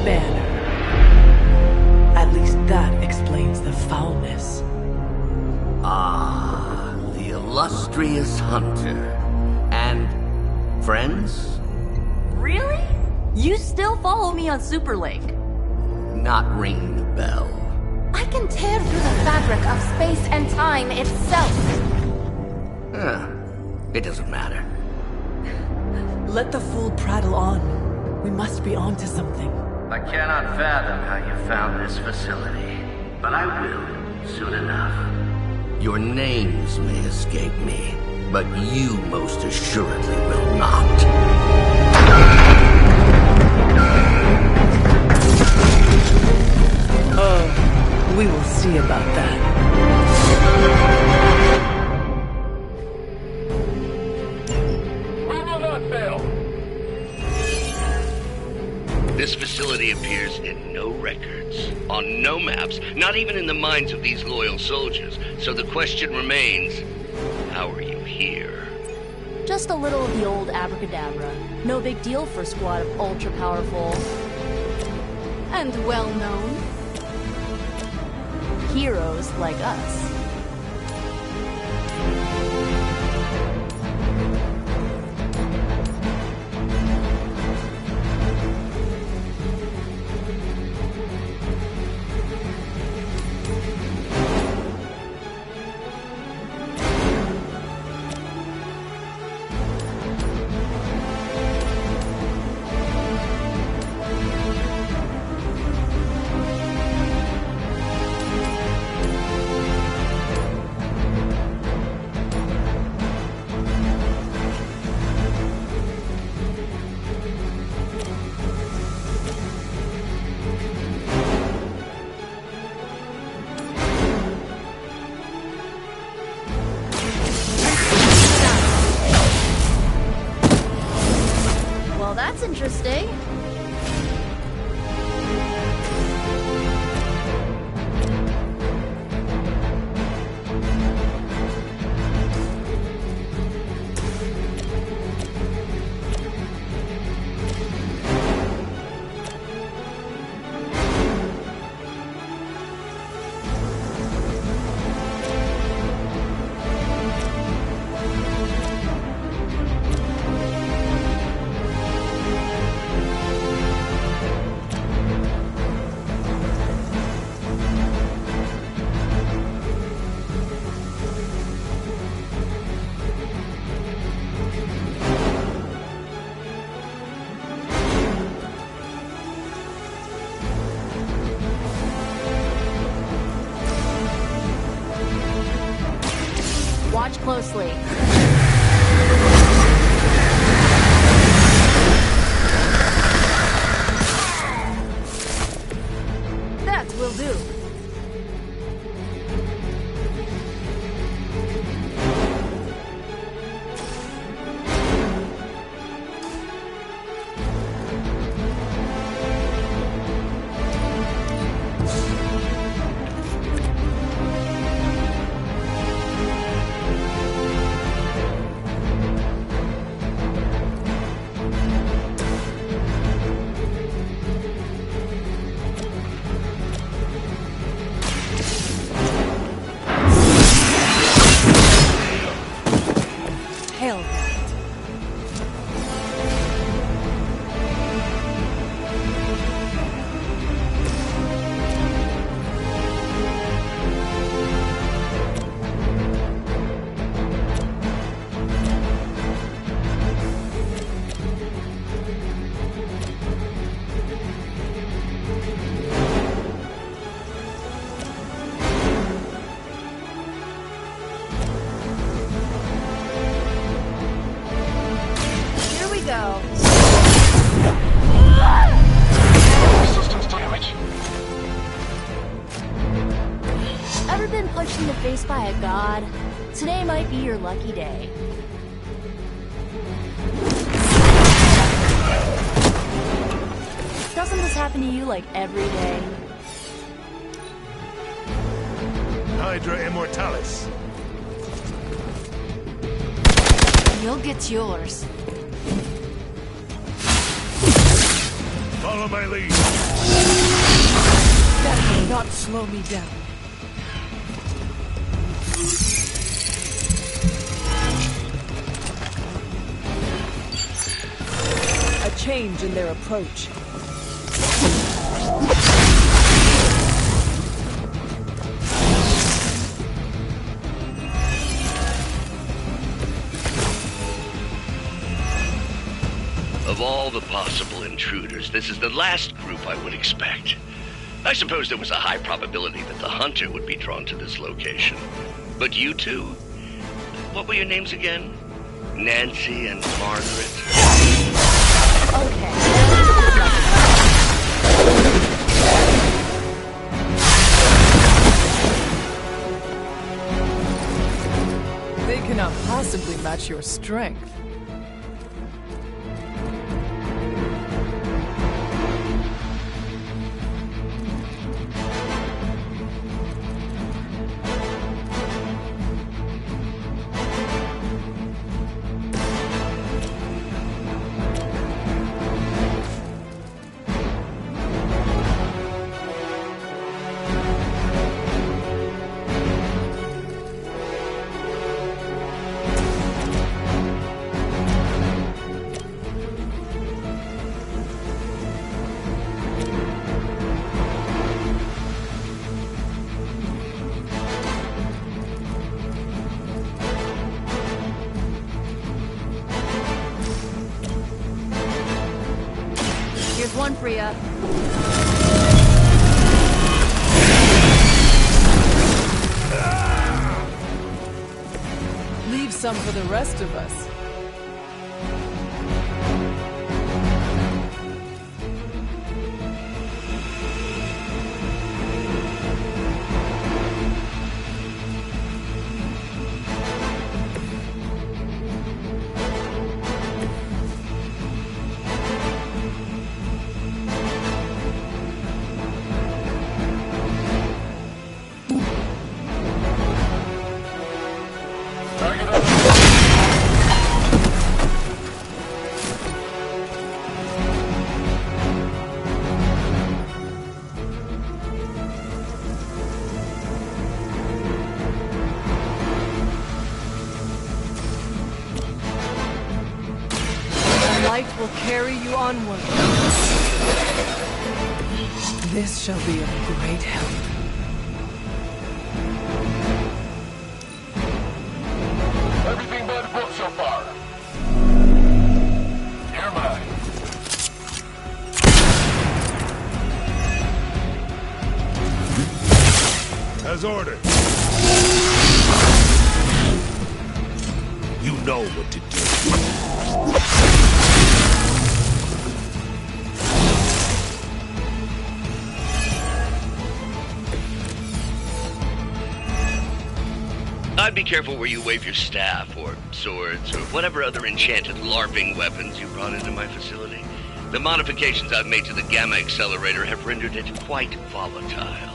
Banner. At least that explains the foulness. Ah, the illustrious hunter. And friends? Really? You still follow me on Superlink? Not ringing the bell. I can tear through the fabric of space and time itself. It doesn't matter. Let the fool prattle on. We must be on to something. I cannot fathom how you found this facility, but I will soon enough. Your names may escape me, but you most assuredly will not. We will see about that. We will not fail. This facility appears in no records, on no maps, not even in the minds of these loyal soldiers. So the question remains, how are you here? Just a little of the old abracadabra. No big deal for a squad of ultra-powerful... and well-known heroes like us. That's interesting. Watch closely. That will do. Ever been punched in the face by a god? Today might be your lucky day. Doesn't this happen to you like every day? Hydra Immortalis. You'll get yours. Follow my lead. That will not slow me down. A change in their approach. Of all the possible intruders, this is the last group I would expect. I suppose there was a high probability that the hunter would be drawn to this location. But you two? What were your names again? Nancy and Margaret? They cannot possibly match your strength. Here's one for ya. Leave some for the rest of us. Light will carry you onward. This shall be of great help. Everything by the book so far. You're mine. As ordered. know what to do. I'd be careful where you wave your staff, or swords, or whatever other enchanted LARPing weapons you brought into my facility. The modifications I've made to the Gamma Accelerator have rendered it quite volatile.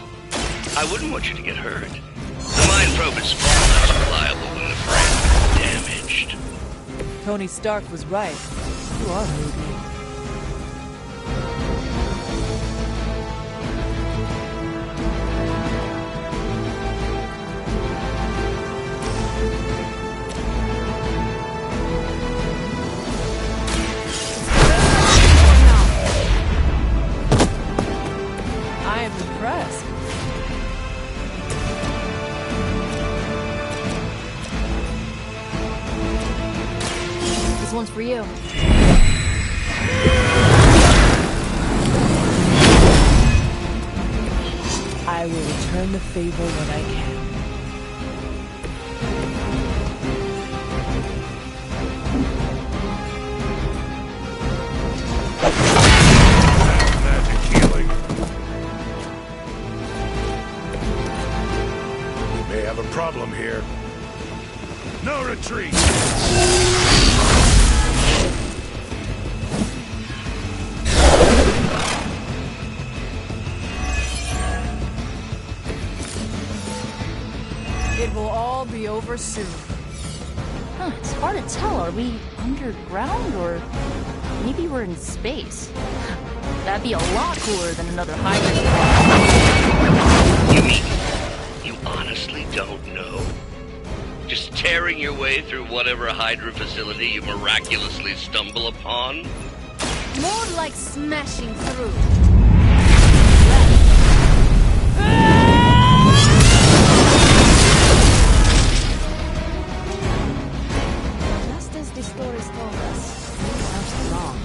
I wouldn't want you to get hurt. The mind probe is far less reliable when the brain is damaged. Tony Stark was right. You are moody. I am impressed. This one's for you. I will return the favor when I can. Magic healing. We may have a problem here. No retreat! It will all be over soon. Huh, it's hard to tell. Are we underground or maybe we're in space? That'd be a lot cooler than another Hydra. You mean you honestly don't know? Just tearing your way through whatever Hydra facility you miraculously stumble upon? More like smashing through. Just as the stories told us, we are strong.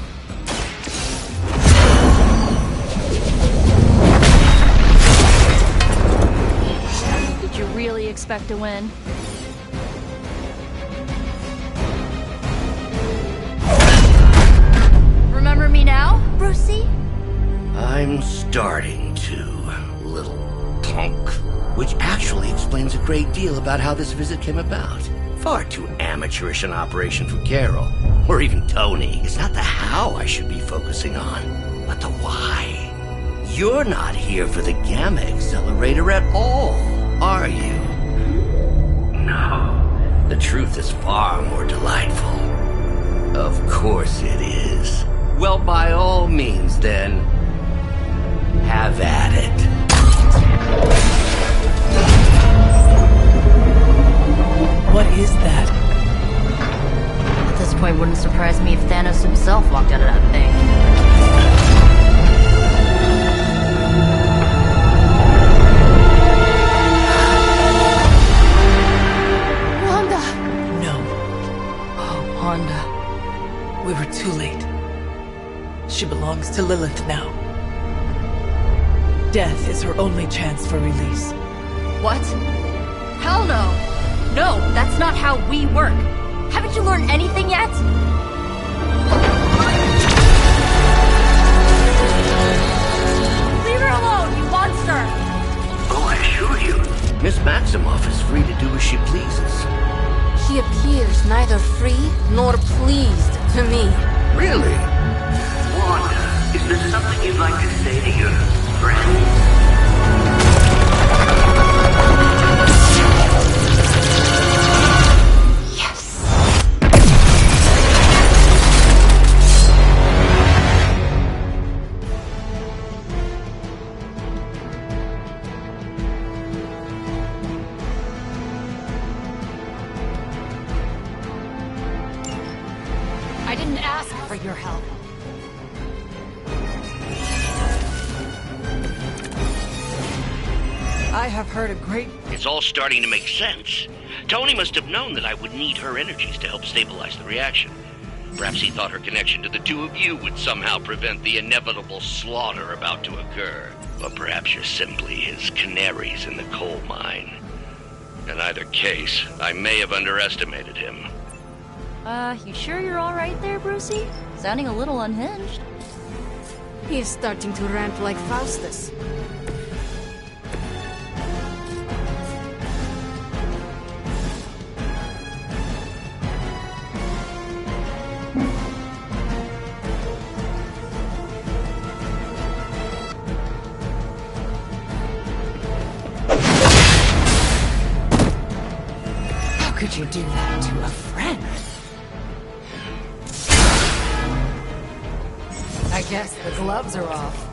Did you really expect to win? Remember me now, Brucey? I'm starting to, little punk. Which actually explains a great deal about how this visit came about. Far too amateurish an operation for Carol, or even Tony. It's not the how I should be focusing on, but the why. You're not here for the Gamma Accelerator at all, are you? No. The truth is far more delightful. Of course it is. Well, by all means, then, have at it. What is that? At this point, wouldn't surprise me if Thanos himself walked out of that thing. Wanda! No. Oh, Wanda. We were too late. She belongs to Lilith now. Death is her only chance for release. What? Hell no! No, that's not how we work. Haven't you learned anything yet? Leave her alone, you monster! Oh, I assure you, Miss Maximoff is free to do as she pleases. She appears neither free nor pleased to me. Really? Wanda, is there something you'd like to say to your friends? I didn't ask for your help. I have heard a great... It's all starting to make sense. Tony must have known that I would need her energies to help stabilize the reaction. Perhaps he thought her connection to the two of you would somehow prevent the inevitable slaughter about to occur. But perhaps you're simply his canaries in the coal mine. In either case, I may have underestimated him. You sure you're alright there, Brucey? Sounding a little unhinged. He is starting to rant like Faustus. How could you do that to a friend? I guess the gloves are off.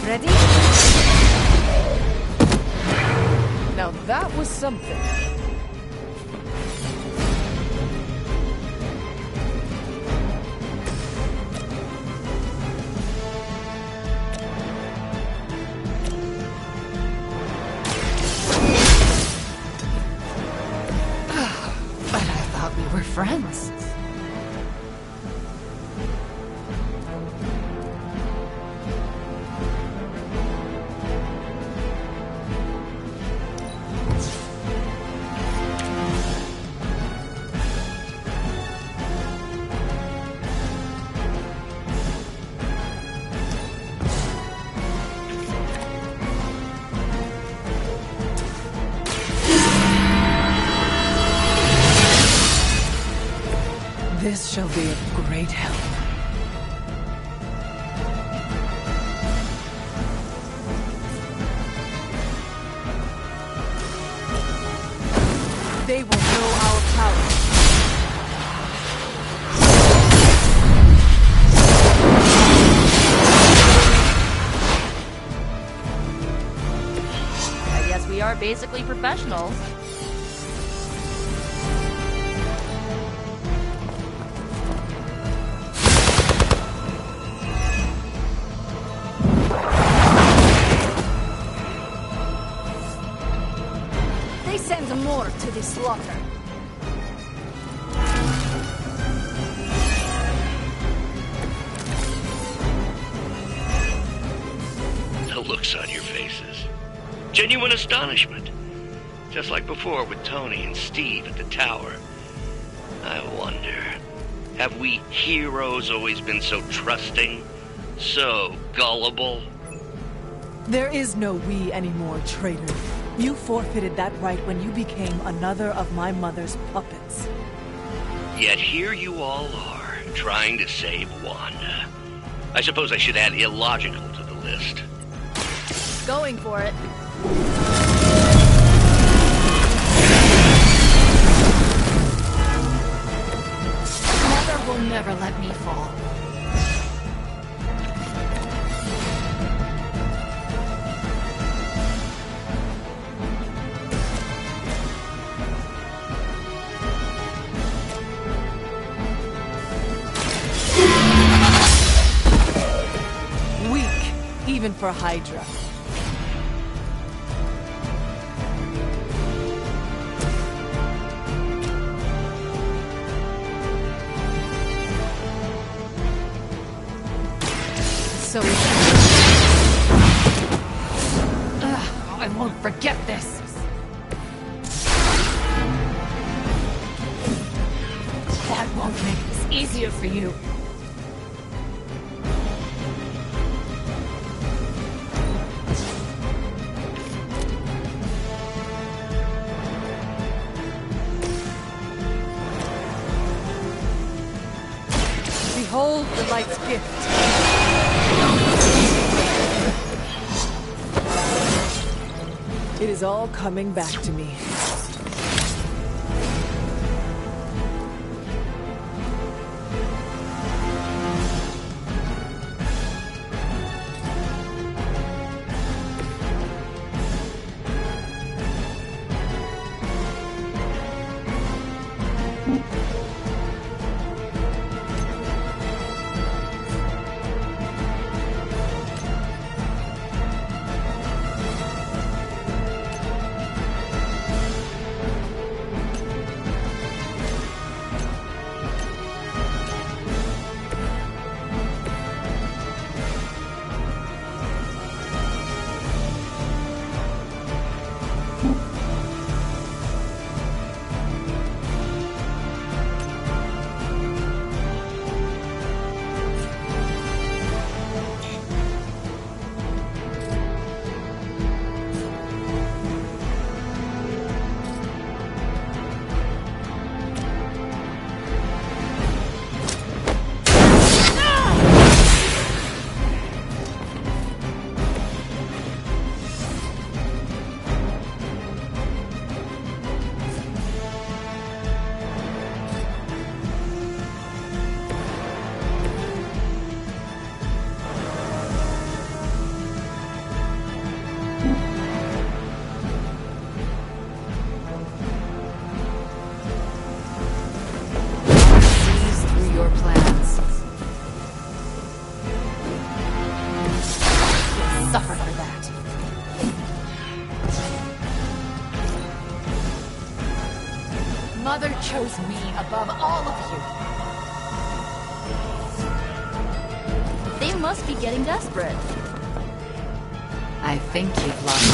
Ready? Now that was something. But I thought we were friends. This shall be of great help. They will know our power. I guess we are basically professionals. They send more to the slaughter. The looks on your faces. Genuine astonishment. Just like before with Tony and Steve at the tower. I wonder, have we heroes always been so trusting? So gullible? There is no we anymore, traitor. You forfeited that right when you became another of my mother's puppets. Yet here you all are, trying to save Wanda. I suppose I should add illogical to the list. Going for it. Mother will never let me fall. Weak, even for Hydra. So I won't forget this. That won't make this easier for you. Behold the light's gift. It is all coming back to me. your plans. You'll suffer for that. Mother chose me above all of you. They must be getting desperate. I think you've lost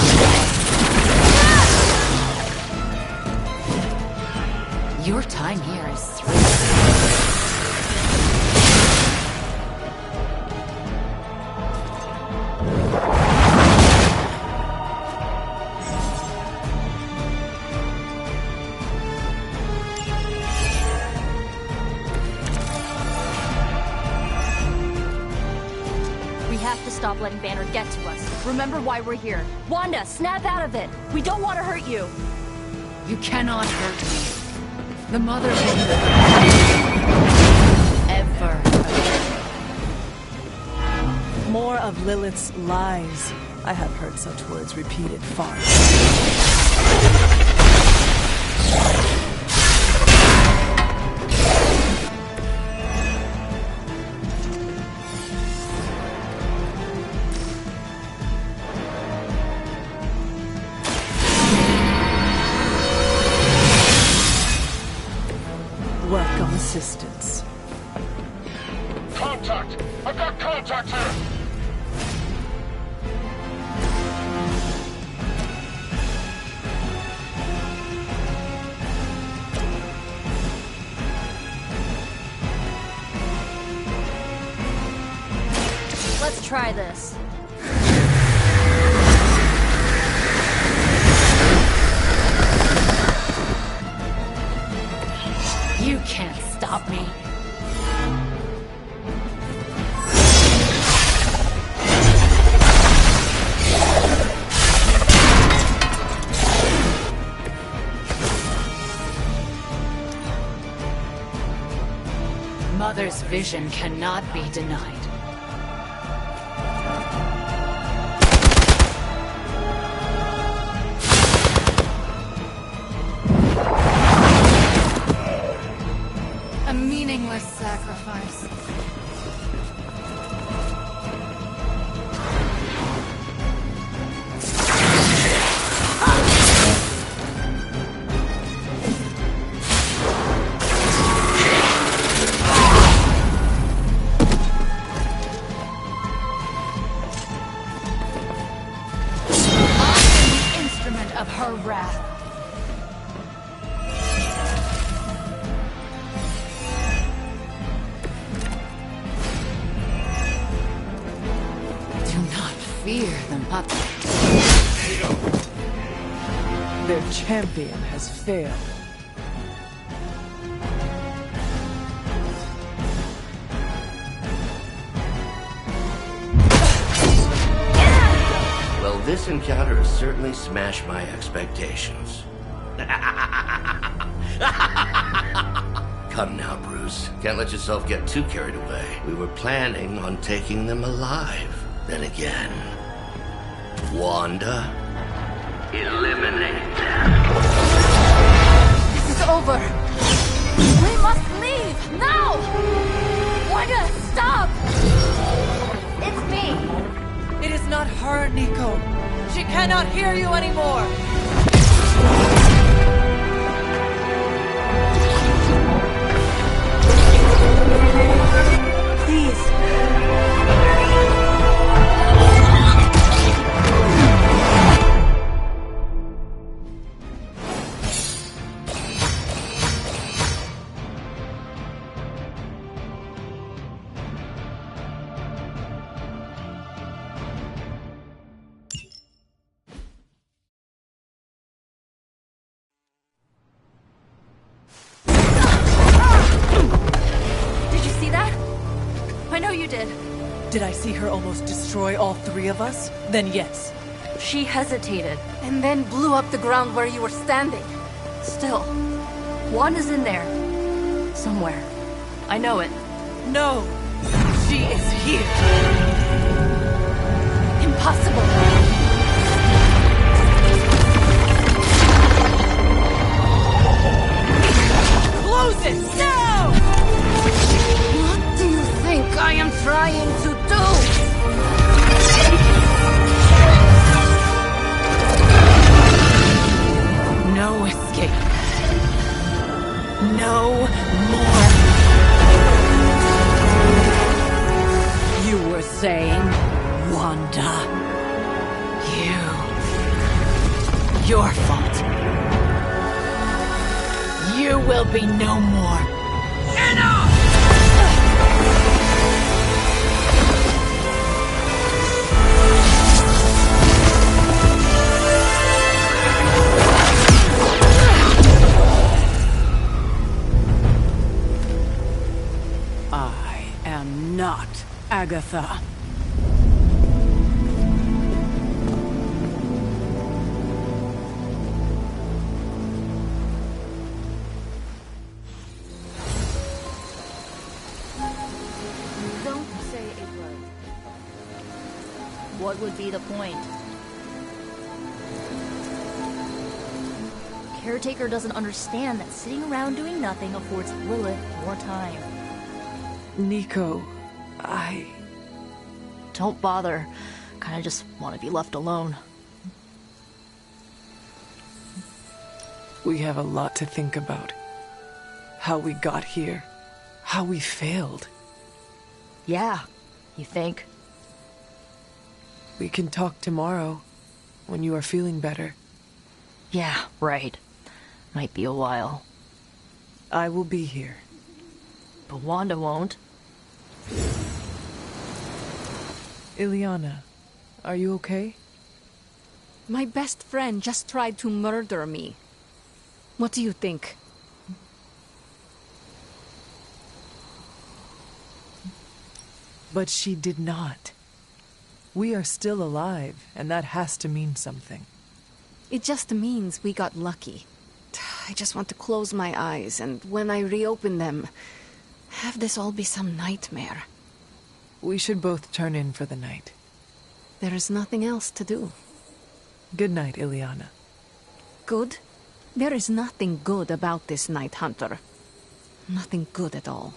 your Your time here is through. We have to stop letting Banner get to us. Remember why we're here. Wanda, snap out of it. We don't want to hurt you. You cannot hurt me. The mother will never again. More of Lilith's lies. I have heard such words repeated far. Welcome assistance. Contact! I've got contact here! Let's try this. You can't stop me. Mother's vision cannot be denied. A meaningless sacrifice. Of her wrath. Do not fear the mother. Their champion has failed. Well, this encounter has certainly smashed my expectations. Come now, Bruce. Can't let yourself get too carried away. We were planning on taking them alive. Then again, Wanda, eliminate them. This is over. We must leave now! Wanda, stop! It's me. It is not her, Nico. She cannot hear you anymore. Please. Did I see her almost destroy all three of us? Then yes. She hesitated. And then blew up the ground where you were standing. Still, Wanda's in there. Somewhere. I know it. No! She is here! Impossible! Close it! Now! I am trying to do! No escape. No more. You were saying, Wanda. Your fault. You will be no more. Enough! I am not Agatha. What would be the point? Caretaker doesn't understand that sitting around doing nothing affords Lilith more time. Nico, Don't bother. Kinda just want to be left alone. We have a lot to think about. How we got here. How we failed. Yeah, you think? We can talk tomorrow, when you are feeling better. Yeah, right. Might be a while. I will be here. But Wanda won't. Ileana, are you okay? My best friend just tried to murder me. What do you think? But she did not. We are still alive, and that has to mean something. It just means we got lucky. I just want to close my eyes, and when I reopen them, have this all be some nightmare. We should both turn in for the night. There is nothing else to do. Good night, Ileana. Good? There is nothing good about this night, Hunter. Nothing good at all.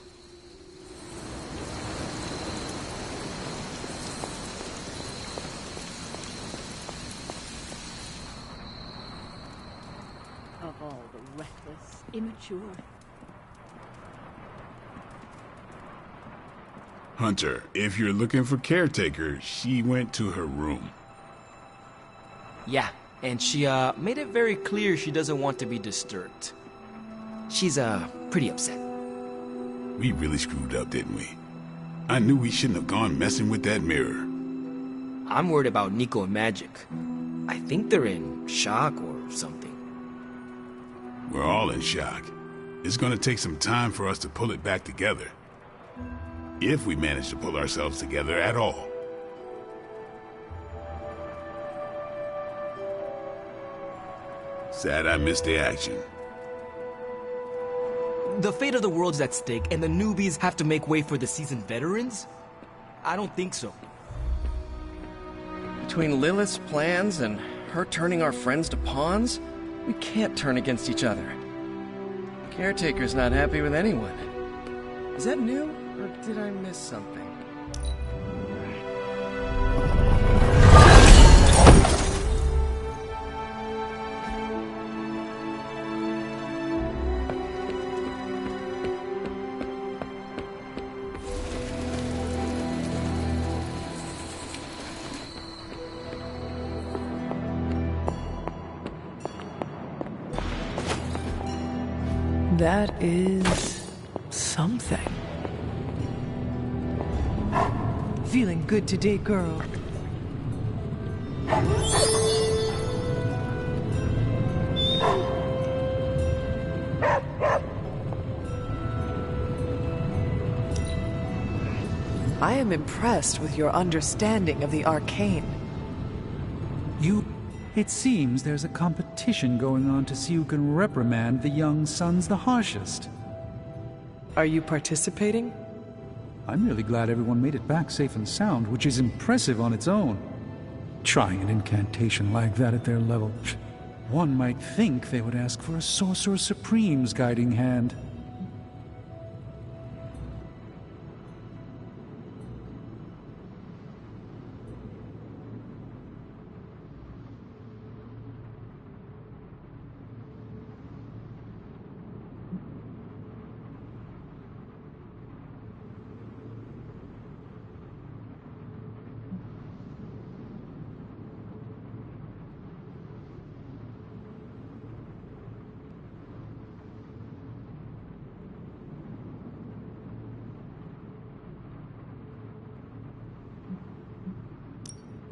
Of all the reckless, immature... Hunter, if you're looking for Caretaker, she went to her room. Yeah, and she made it very clear she doesn't want to be disturbed. She's pretty upset. We really screwed up, didn't we? I knew we shouldn't have gone messing with that mirror. I'm worried about Nico and Magic. I think they're in shock or something. We're all in shock. It's gonna take some time for us to pull it back together. If we manage to pull ourselves together at all. Sad I missed the action. The fate of the world's at stake, and the newbies have to make way for the seasoned veterans? I don't think so. Between Lilith's plans and her turning our friends to pawns, we can't turn against each other. Caretaker's not happy with anyone. Is that new, or did I miss something? That is... something. Feeling good today, girl. I am impressed with your understanding of the arcane. It seems there's a competition going on to see who can reprimand the young sons the harshest. Are you participating? I'm really glad everyone made it back safe and sound, which is impressive on its own. Trying an incantation like that at their level. One might think they would ask for a Sorcerer Supreme's guiding hand.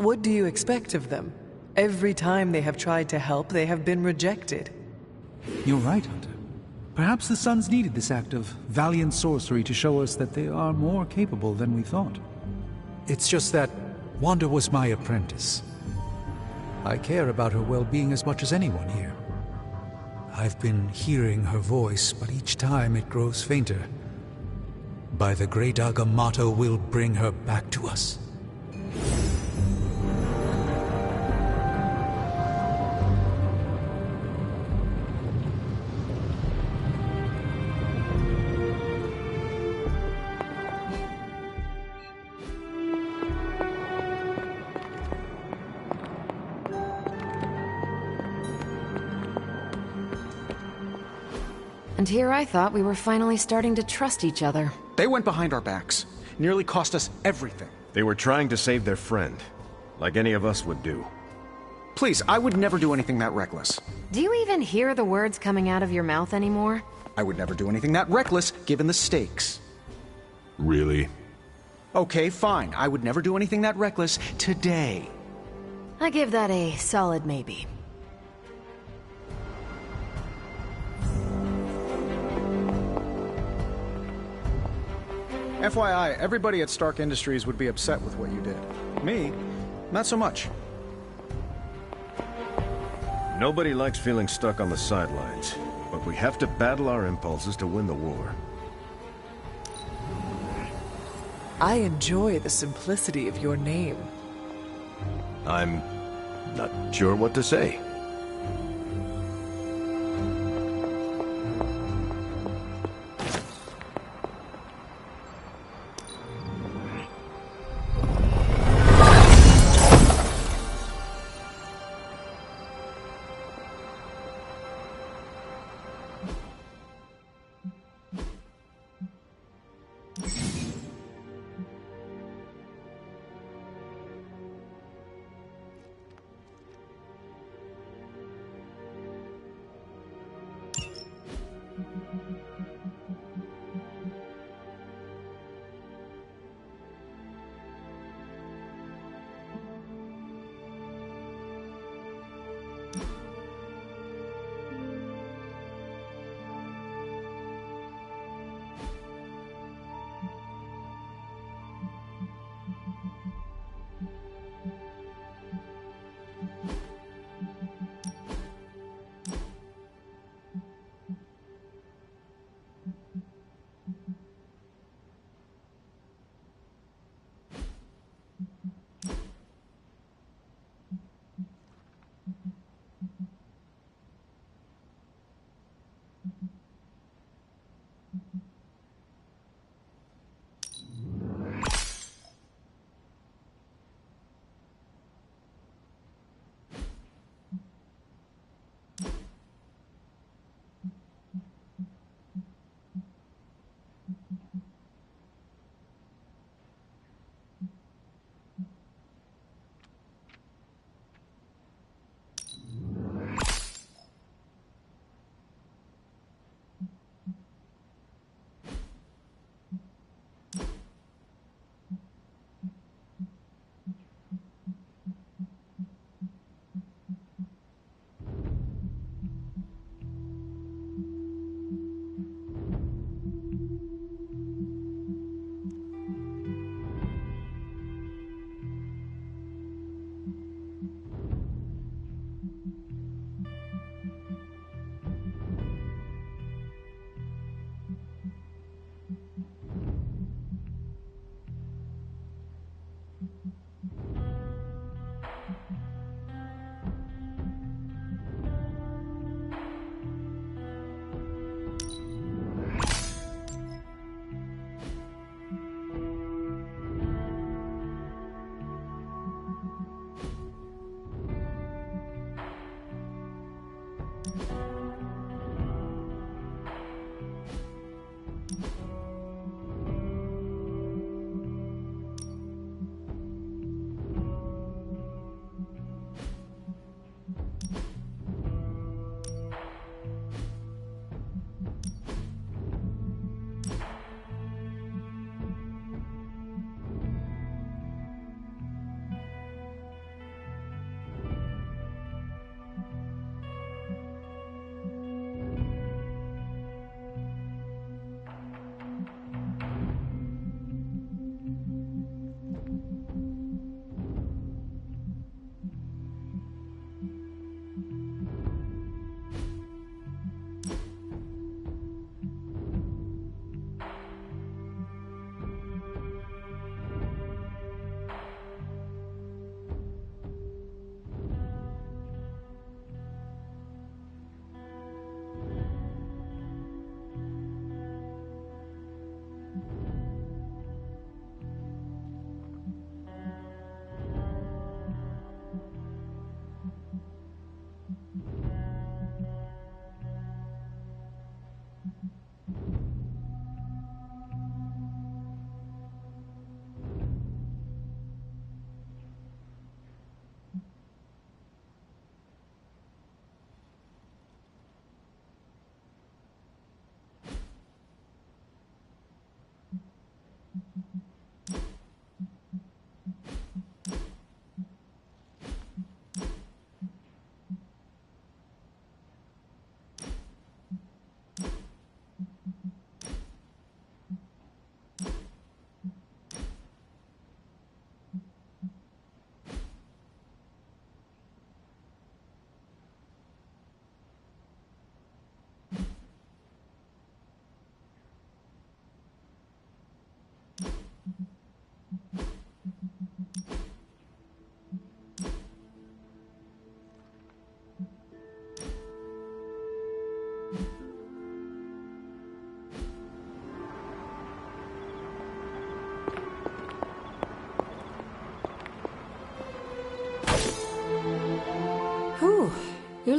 What do you expect of them? Every time they have tried to help, they have been rejected. You're right, Hunter. Perhaps the Sons needed this act of valiant sorcery to show us that they are more capable than we thought. It's just that Wanda was my apprentice. I care about her well-being as much as anyone here. I've been hearing her voice, but each time it grows fainter. By the great Agamotto will bring her back to us. And here I thought we were finally starting to trust each other. They went behind our backs. Nearly cost us everything. They were trying to save their friend, like any of us would do. Please, I would never do anything that reckless. Do you even hear the words coming out of your mouth anymore? I would never do anything that reckless, given the stakes. Really? Okay, fine. I would never do anything that reckless today. I give that a solid maybe. FYI, everybody at Stark Industries would be upset with what you did. Me, not so much. Nobody likes feeling stuck on the sidelines, but we have to battle our impulses to win the war. I enjoy the simplicity of your name. I'm not sure what to say.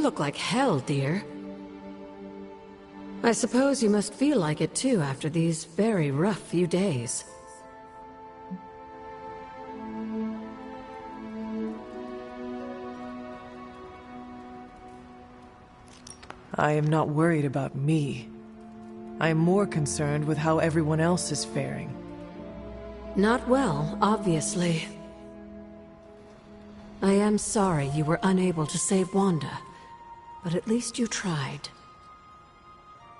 look like hell, dear. I suppose you must feel like it too after these very rough few days. I am not worried about me. I am more concerned with how everyone else is faring. Not well, obviously. I am sorry you were unable to save Wanda, but at least you tried.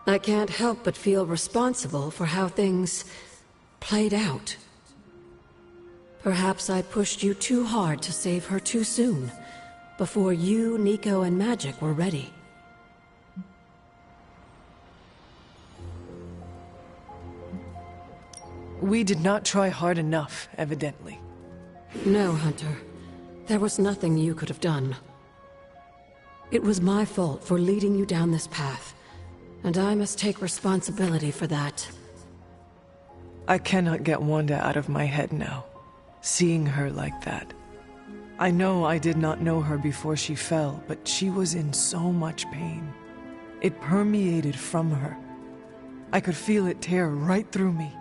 I can't help but feel responsible for how things played out. Perhaps I pushed you too hard to save her too soon, before you, Nico, and Magic were ready. We did not try hard enough, evidently. No, Hunter. There was nothing you could have done. It was my fault for leading you down this path, and I must take responsibility for that. I cannot get Wanda out of my head now, seeing her like that. I know I did not know her before she fell, but she was in so much pain. It permeated from her. I could feel it tear right through me.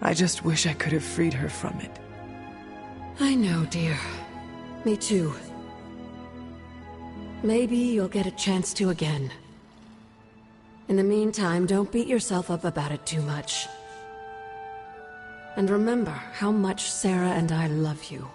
I just wish I could have freed her from it. I know, dear. Me too. Maybe you'll get a chance to again. In the meantime, don't beat yourself up about it too much. And remember how much Sarah and I love you.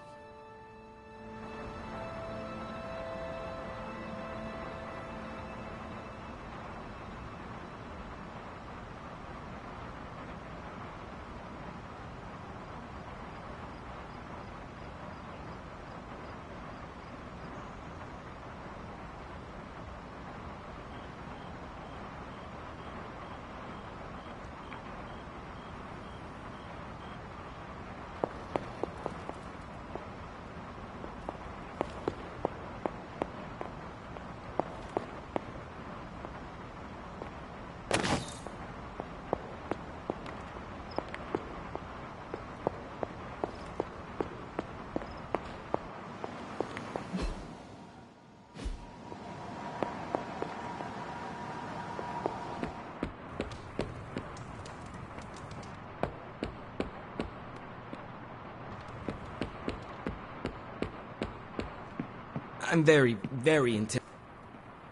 I'm very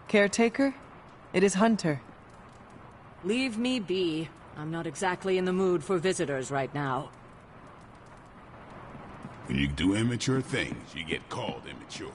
Caretaker? It is Hunter. Leave me be. I'm not exactly in the mood for visitors right now. When you do immature things, you get called immature.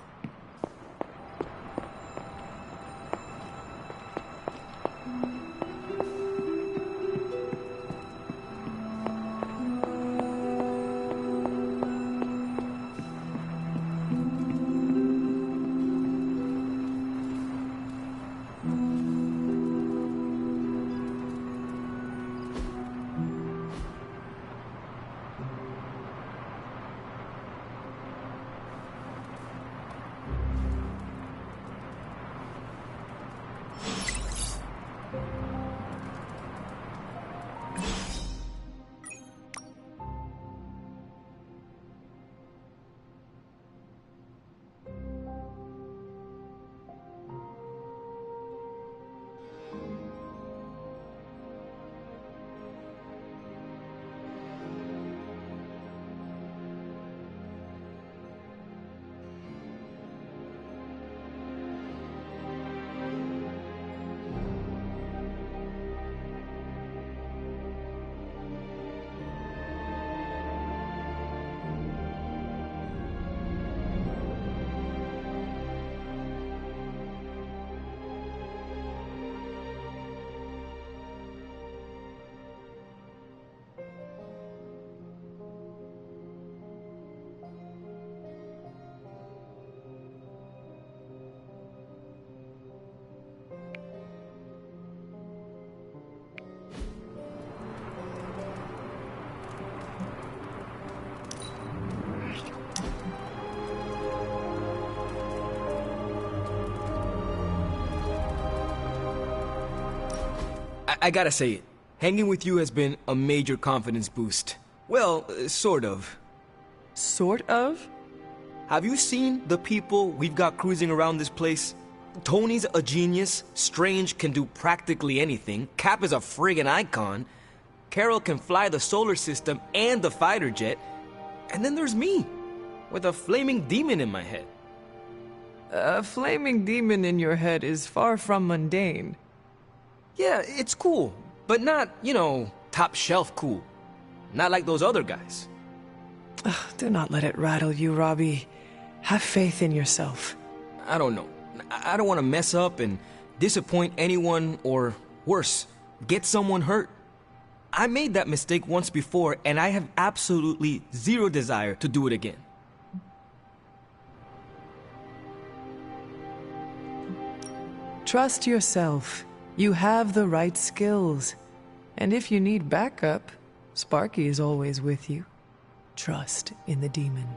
I gotta say it. Hanging with you has been a major confidence boost. Well, sort of. Sort of? Have you seen the people we've got cruising around this place? Tony's a genius, Strange can do practically anything, Cap is a friggin' icon, Carol can fly the solar system and the fighter jet, and then there's me, with a flaming demon in my head. A flaming demon in your head is far from mundane. Yeah, it's cool, but not, top shelf cool. Not like those other guys. Do not let it rattle you, Robbie. Have faith in yourself. I don't know. I don't want to mess up and disappoint anyone, or worse, get someone hurt. I made that mistake once before, and I have absolutely zero desire to do it again. Trust yourself. You have the right skills. And if you need backup, Sparky is always with you. Trust in the demon.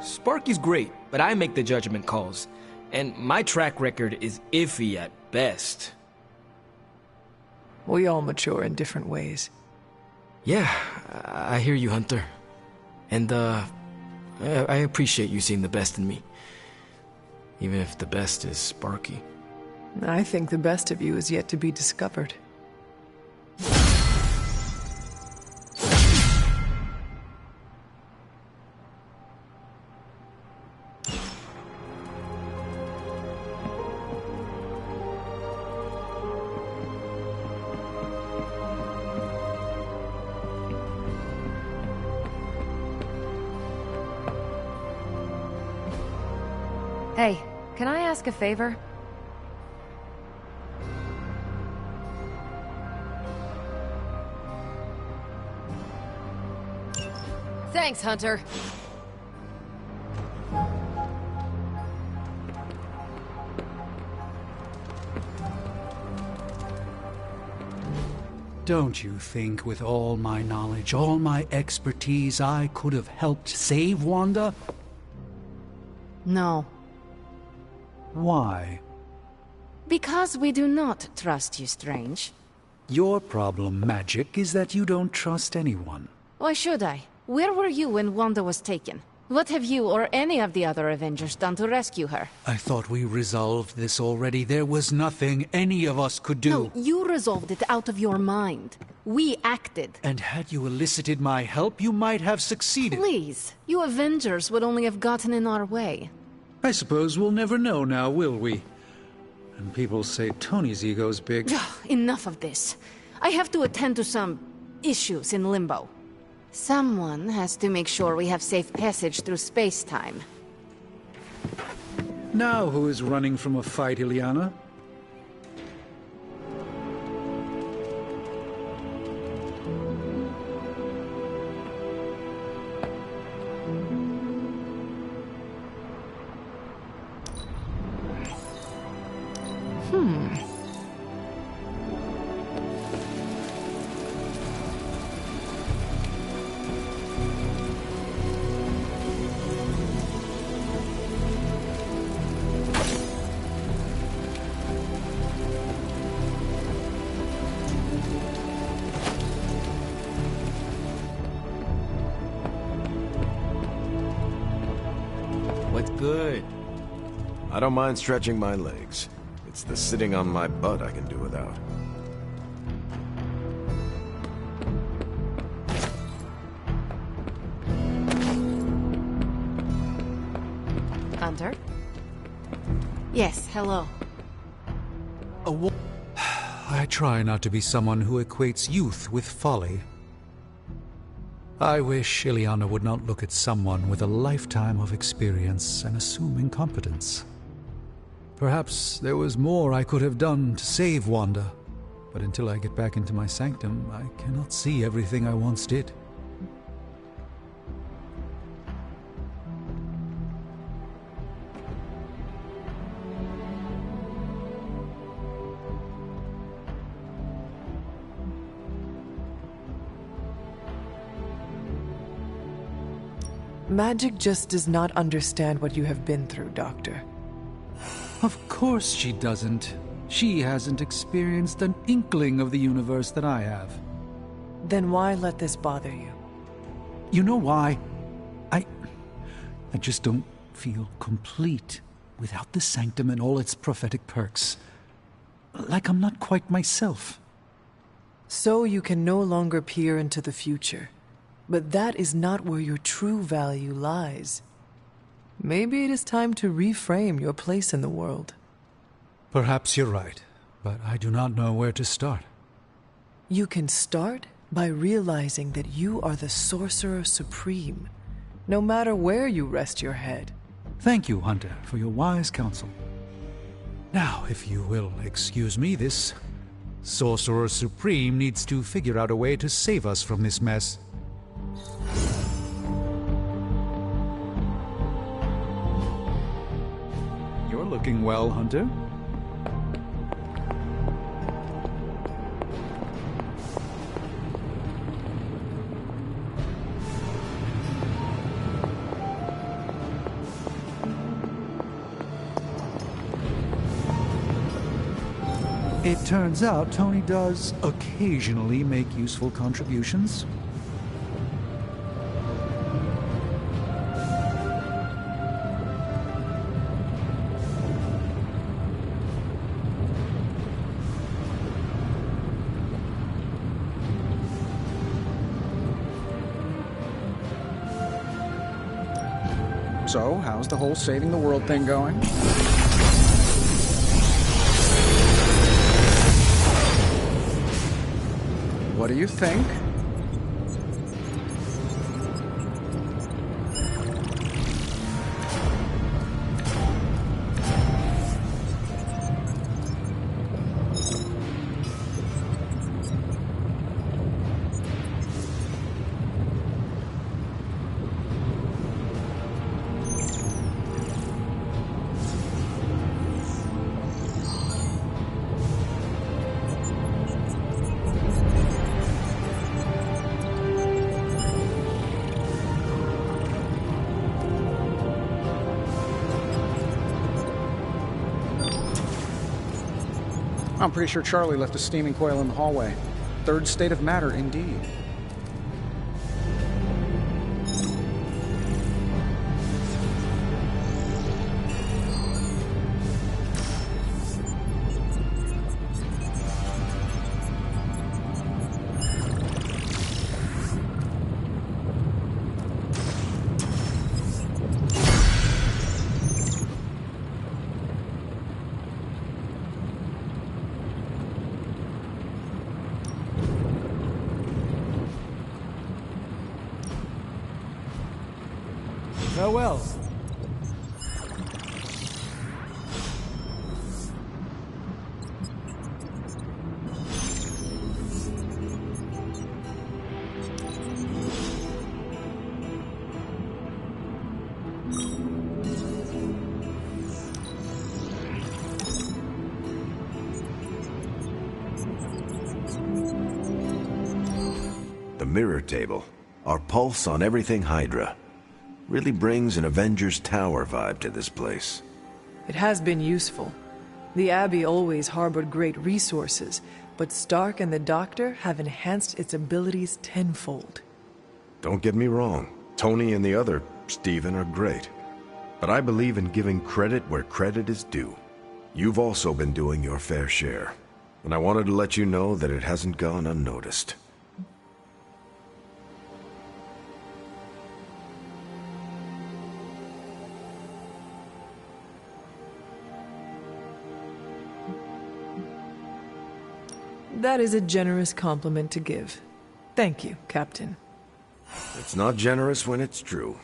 Sparky's great, but I make the judgment calls. And my track record is iffy at best. We all mature in different ways. Yeah, I hear you, Hunter. And, I appreciate you seeing the best in me. Even if the best is Sparky. I think the best of you is yet to be discovered. Hey, can I ask a favor? Thanks, Hunter. Don't you think with all my knowledge, all my expertise, I could have helped save Wanda? No. Why? Because we do not trust you, Strange. Your problem, Magic, is that you don't trust anyone. Why should I? Where were you when Wanda was taken? What have you or any of the other Avengers done to rescue her? I thought we resolved this already. There was nothing any of us could do. No, you resolved it out of your mind. We acted. And had you elicited my help, you might have succeeded. Please, you Avengers would only have gotten in our way. I suppose we'll never know now, will we? And people say Tony's ego's big. Enough of this. I have to attend to some issues in Limbo. Someone has to make sure we have safe passage through space-time. Now who is running from a fight, Illyana? What's good? I don't mind stretching my legs. It's the sitting on my butt I can do without. Hunter? Yes, hello. I try not to be someone who equates youth with folly. I wish Illyana would not look at someone with a lifetime of experience and assume incompetence. Perhaps there was more I could have done to save Wanda, but until I get back into my sanctum, I cannot see everything I once did. Magic just does not understand what you have been through, Doctor. Of course she doesn't. She hasn't experienced an inkling of the universe that I have. Then why let this bother you? You know why? I just don't feel complete. without the sanctum and all its prophetic perks. Like I'm not quite myself. So you can no longer peer into the future. But that is not where your true value lies. Maybe it is time to reframe your place in the world. Perhaps you're right, but I do not know where to start. You can start by realizing that you are the Sorcerer Supreme, no matter where you rest your head. Thank you, Hunter, for your wise counsel. Now, if you will excuse me, this Sorcerer Supreme needs to figure out a way to save us from this mess. You're looking well, Hunter. It turns out Tony does occasionally make useful contributions. So, how's the whole saving the world thing going? What do you think? I'm pretty sure Charlie left a steaming coil in the hallway. Third state of matter, indeed. Farewell. The mirror table. Our pulse on everything Hydra. Really brings an Avengers Tower vibe to this place. It has been useful. The Abbey always harbored great resources, but Stark and the Doctor have enhanced its abilities tenfold. Don't get me wrong. Tony and the other Stephen are great. But I believe in giving credit where credit is due. You've also been doing your fair share. And I wanted to let you know that it hasn't gone unnoticed. That is a generous compliment to give. Thank you, Captain. It's not generous when it's true.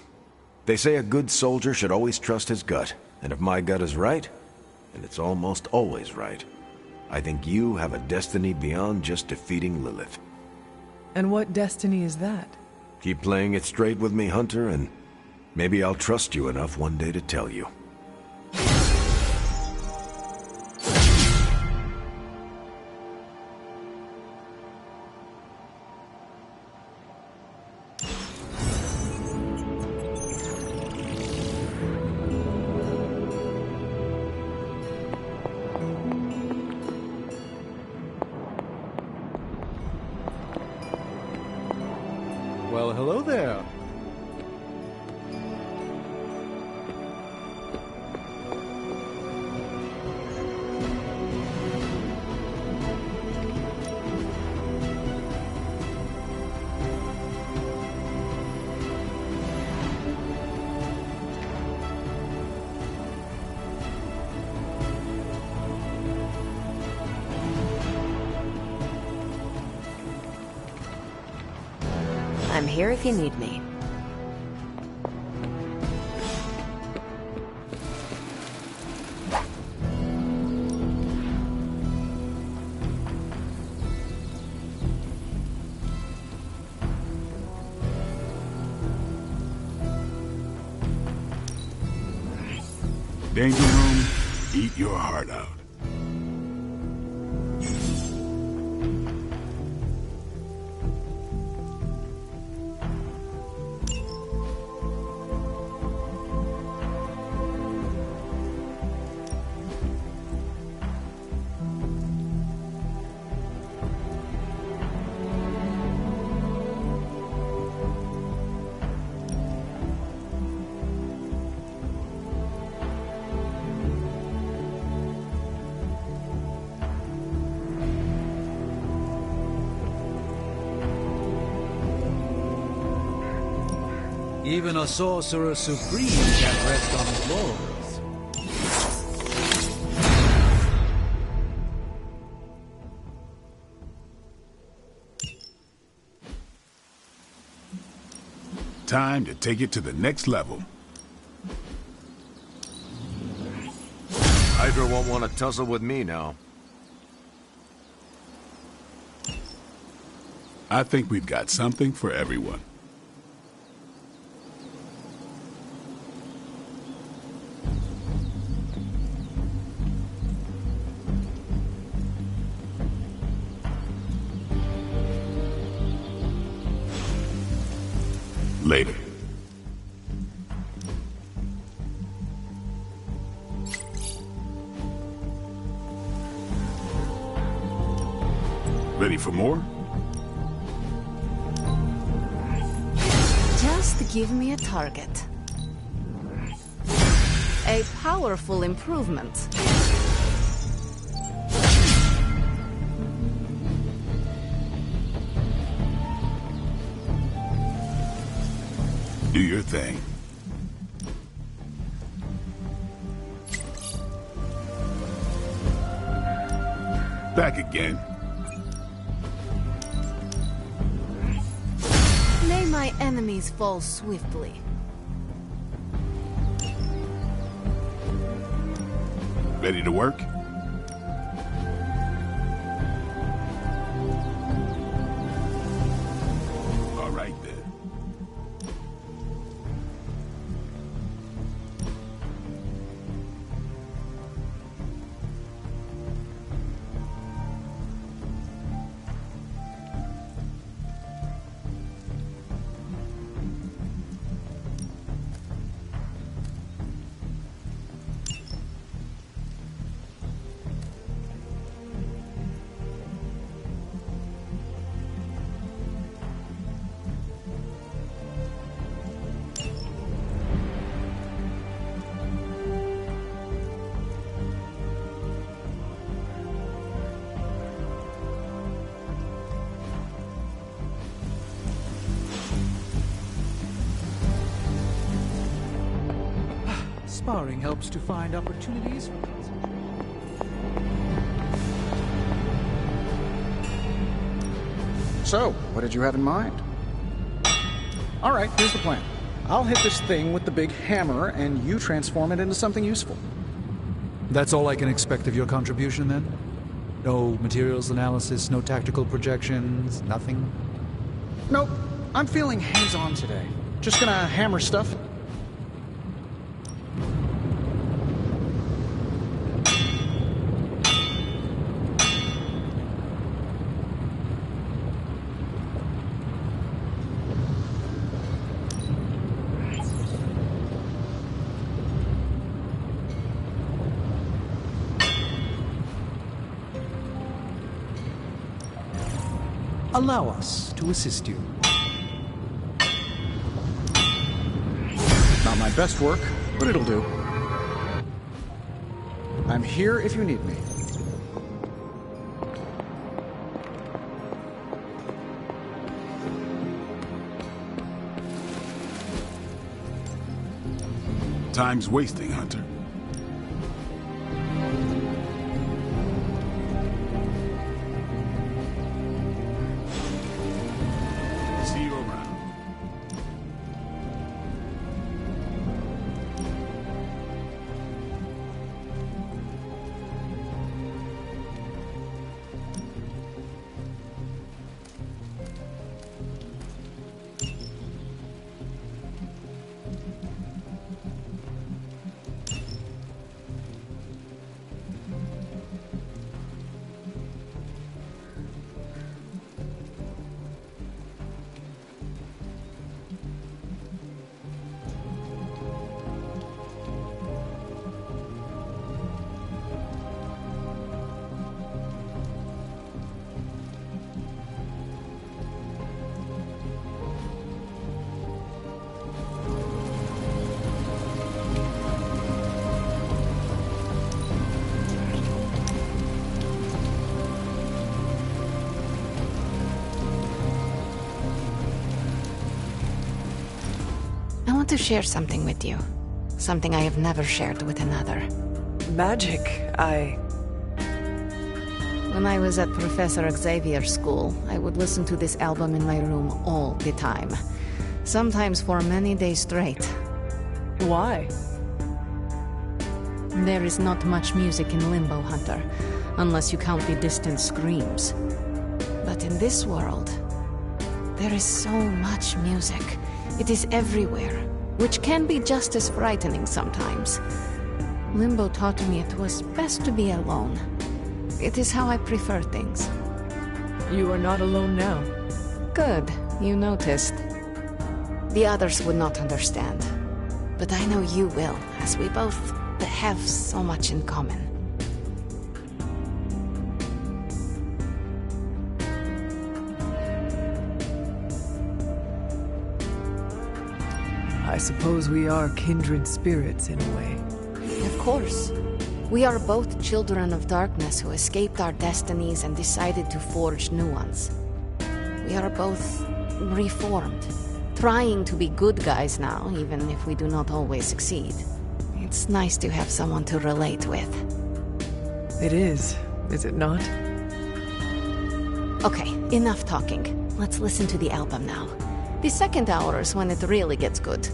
They say a good soldier should always trust his gut, and if my gut is right, and it's almost always right, I think you have a destiny beyond just defeating Lilith. And what destiny is that? Keep playing it straight with me, Hunter, and maybe I'll trust you enough one day to tell you. Well, hello there. I'm here if you need me. Danger room, eat your heart out. Even a sorcerer supreme can't rest on his laurels. Time to take it to the next level. Hydra won't want to tussle with me now. I think we've got something for everyone. Later. Ready for more? Just give me a target. A powerful improvement. Do your thing. Back again. May my enemies fall swiftly. Ready to work? All right then. Sparring helps to find opportunities for concentration. So, what did you have in mind? All right, here's the plan. I'll hit this thing with the big hammer, and you transform it into something useful. That's all I can expect of your contribution, then? No materials analysis, no tactical projections, nothing? Nope, I'm feeling hands-on today. Just gonna hammer stuff. Allow us to assist you. Not my best work, but it'll do. I'm here if you need me. Time's wasting, Hunter. See you around. to share something with you. Something I have never shared with another. Magic, When I was at Professor Xavier's school, I would listen to this album in my room all the time. Sometimes for many days straight. Why? There is not much music in Limbo, Hunter, unless you count the distant screams. But in this world, there is so much music. It is everywhere, which can be just as frightening sometimes. Limbo taught me it was best to be alone. It is how I prefer things. You are not alone now. Good, you noticed. The others would not understand. But I know you will, as we both have so much in common. I suppose we are kindred spirits in a way. Of course. We are both children of darkness who escaped our destinies and decided to forge new ones. We are both reformed, trying to be good guys now, even if we do not always succeed. It's nice to have someone to relate with. It is it not? Okay, enough talking. Let's listen to the album now. The second hour is when it really gets good.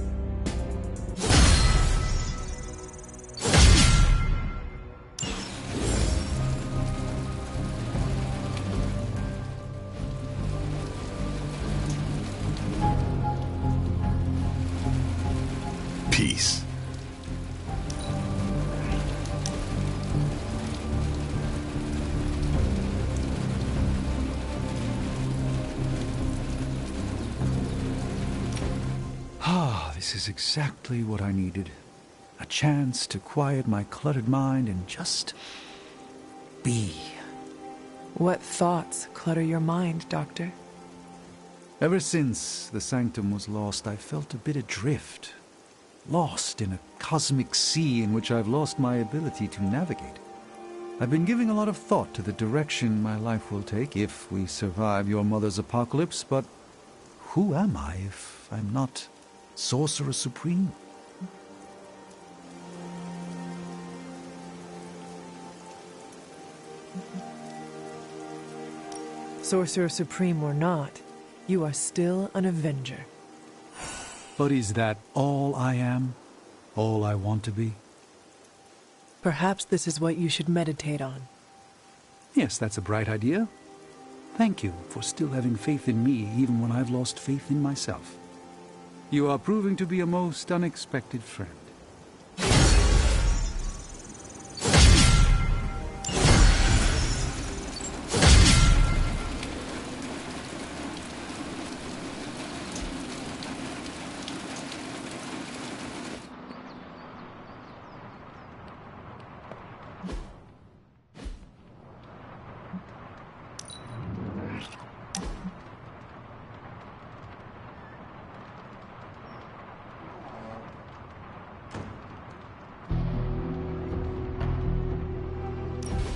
Peace. This is exactly what I needed. A chance to quiet my cluttered mind and just be. What thoughts clutter your mind, Doctor? Ever since the Sanctum was lost, I felt a bit adrift. Lost in a cosmic sea in which I've lost my ability to navigate. I've been giving a lot of thought to the direction my life will take if we survive your mother's apocalypse, but who am I if I'm not Sorcerer Supreme? Sorcerer Supreme or not, you are still an Avenger. But is that all I am? All I want to be? Perhaps this is what you should meditate on. Yes, that's a bright idea. Thank you for still having faith in me even when I've lost faith in myself. You are proving to be a most unexpected friend.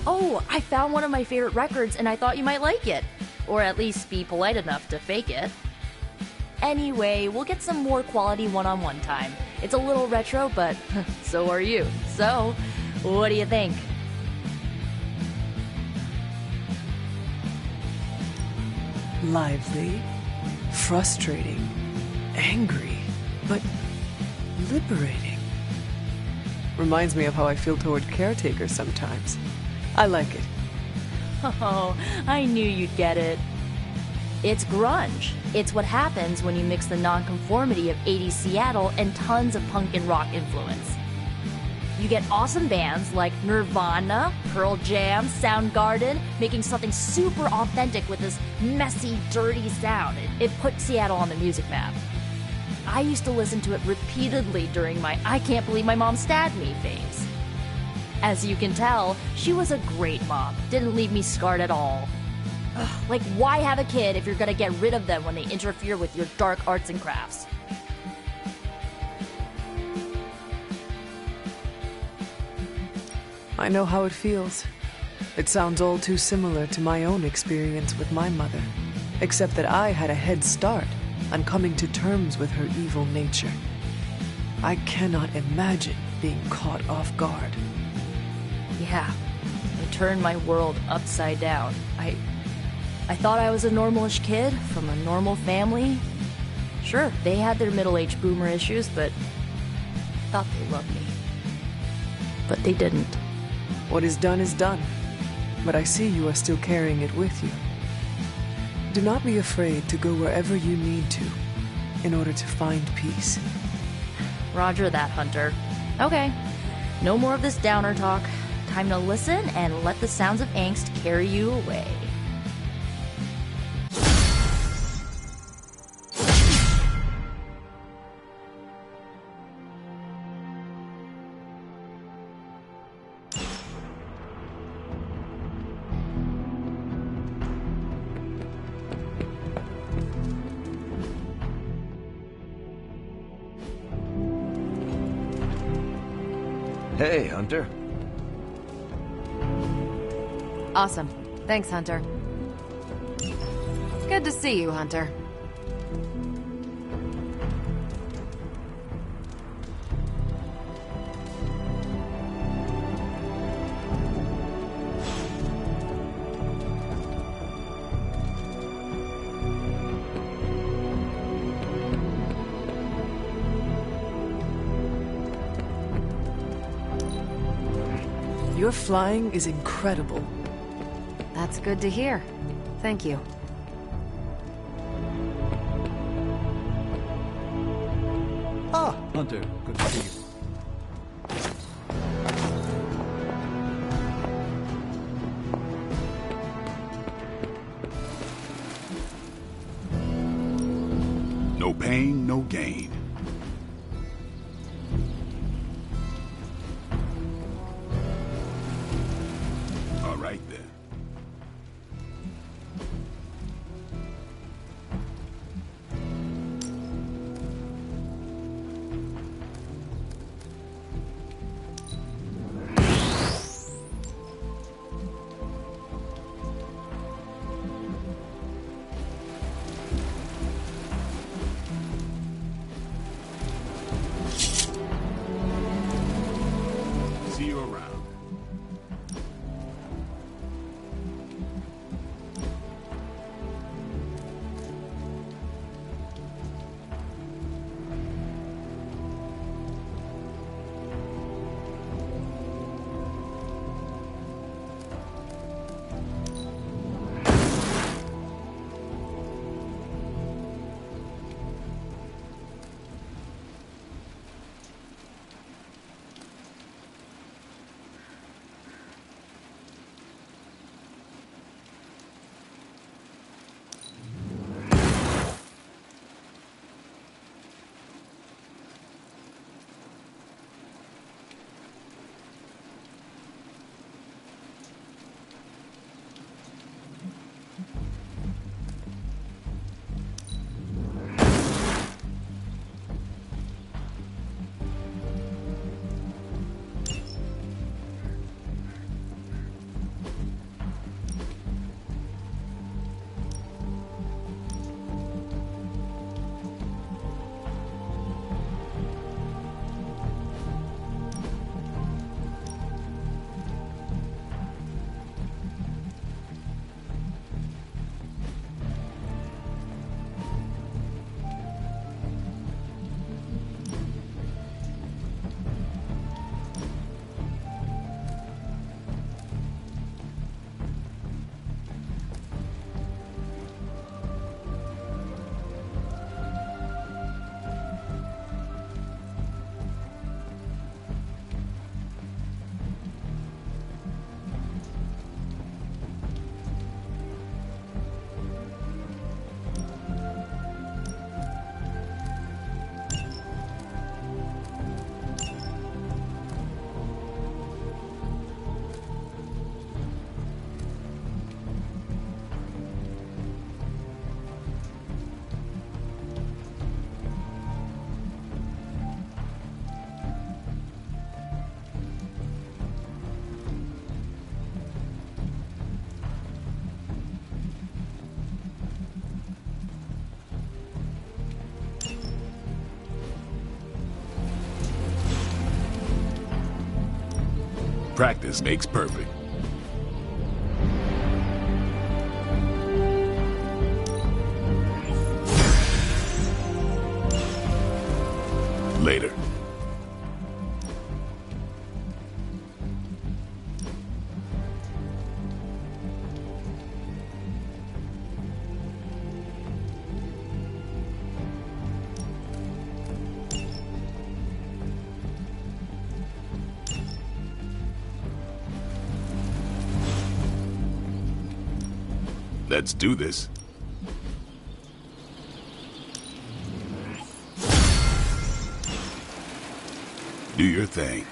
Oh, I found one of my favorite records and I thought you might like it. Or at least be polite enough to fake it. Anyway, we'll get some more quality one-on-one time. It's a little retro, but so are you. So, what do you think? Lively, frustrating, angry, but liberating. Reminds me of how I feel toward caretakers sometimes. I like it. Oh, I knew you'd get it. It's grunge. It's what happens when you mix the nonconformity of 80s Seattle and tons of punk and rock influence. You get awesome bands like Nirvana, Pearl Jam, Soundgarden, making something super authentic with this messy, dirty sound. It put Seattle on the music map. I used to listen to it repeatedly during my I can't believe my mom stabbed me phase. As you can tell, she was a great mom. Didn't leave me scarred at all. Ugh, like, why have a kid if you're gonna get rid of them when they interfere with your dark arts and crafts? I know how it feels. It sounds all too similar to my own experience with my mother, except that I had a head start on coming to terms with her evil nature. I cannot imagine being caught off guard. Yeah, it turned my world upside down. I thought I was a normalish kid from a normal family. Sure, they had their middle-aged boomer issues, but I thought they loved me. But they didn't. What is done, but I see you are still carrying it with you. Do not be afraid to go wherever you need to in order to find peace. Roger that, Hunter. Okay, no more of this downer talk. Time to listen and let the sounds of angst carry you away. Hey, Hunter. Awesome. Thanks, Hunter. Good to see you, Hunter. Your flying is incredible. That's good to hear. Thank you. Ah, Hunter. Good to see you. No pain, no gain. All right then. Practice makes perfect. Later. Let's do this. Do your thing.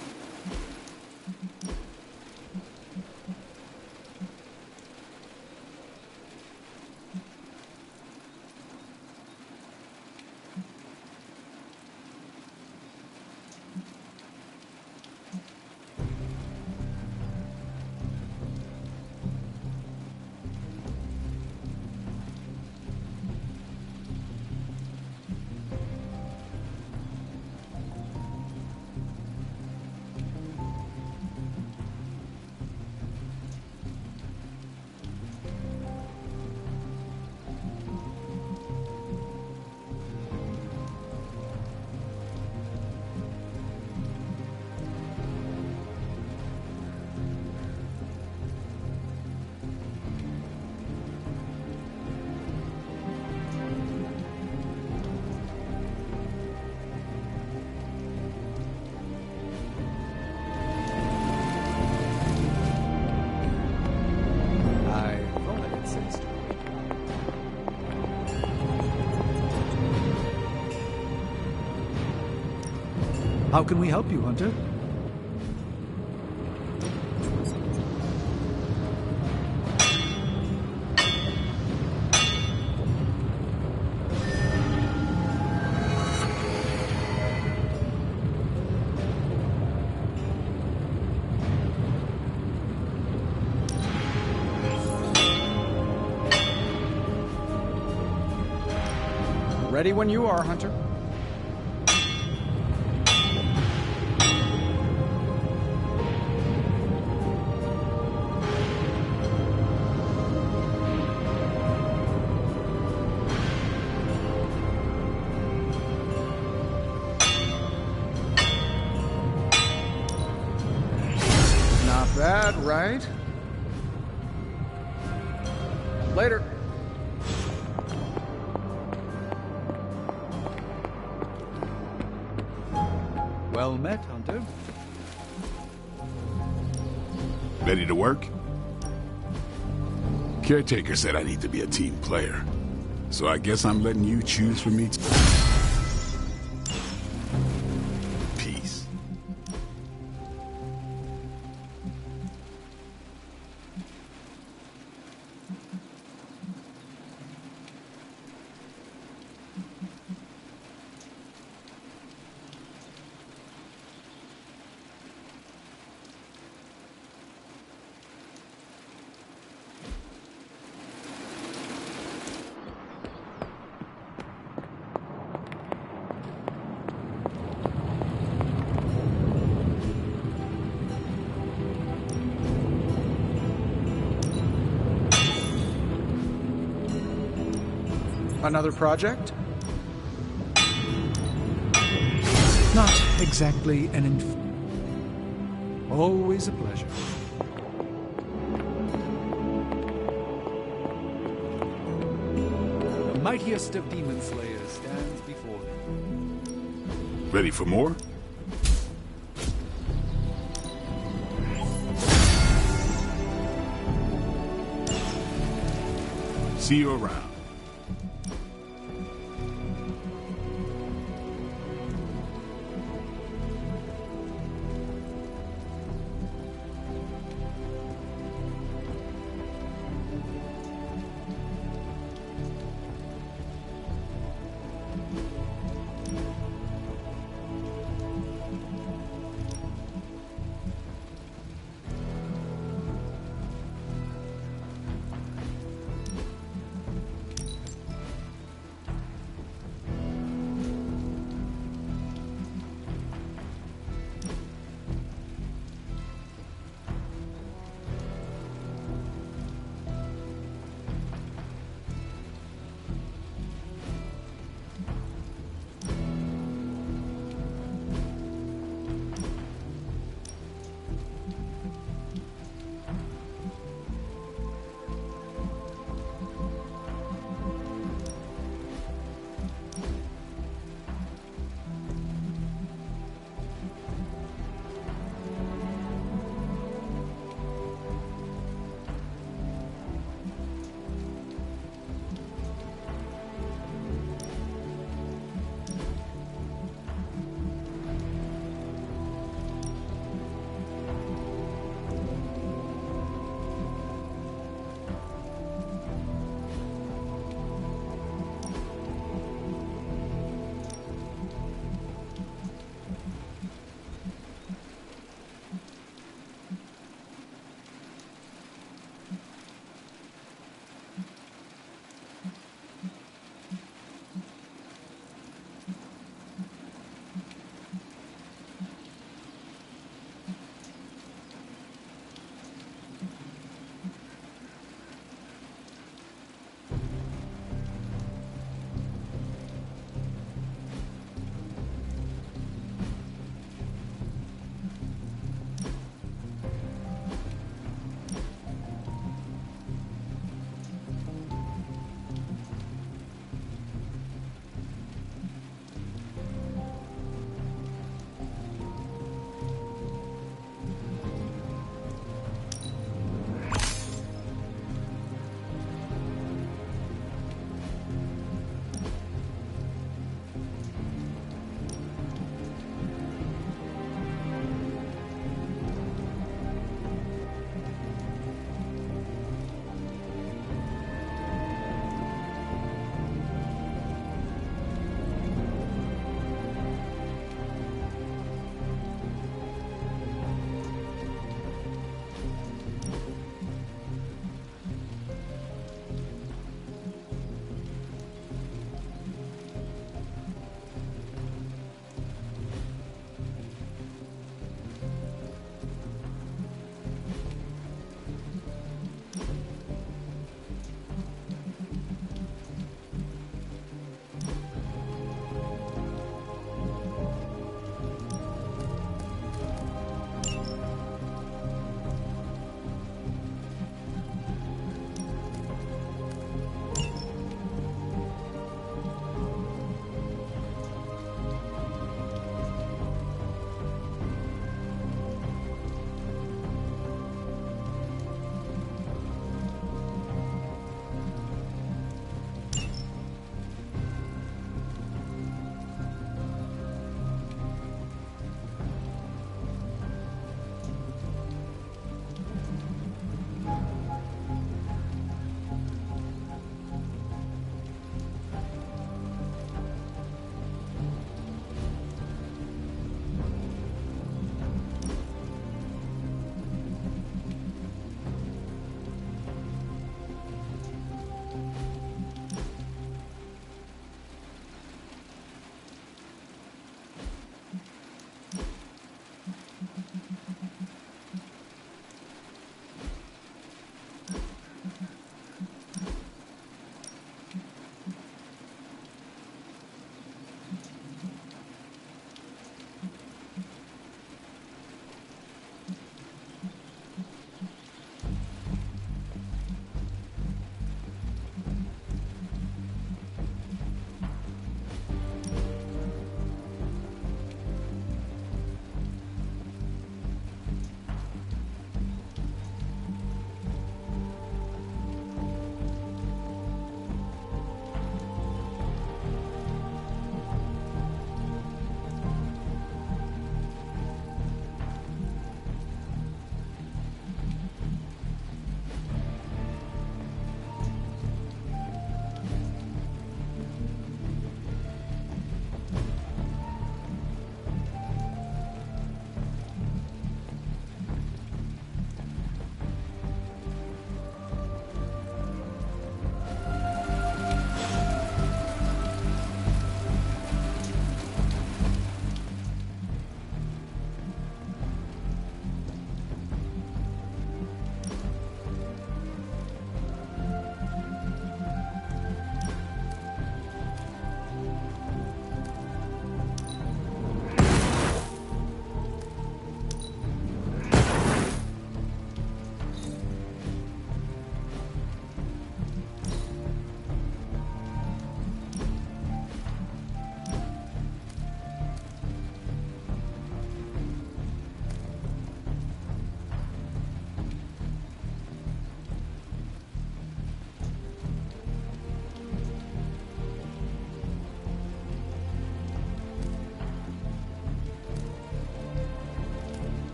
How can we help you, Hunter? Ready when you are, Hunter. Not bad, right? Later. Well met, Hunter. Ready to work? Caretaker said I need to be a team player. So I guess I'm letting you choose for me. Peace. Another project? Not exactly an always a pleasure. The mightiest of demon slayers stands before me. Ready for more? See you around.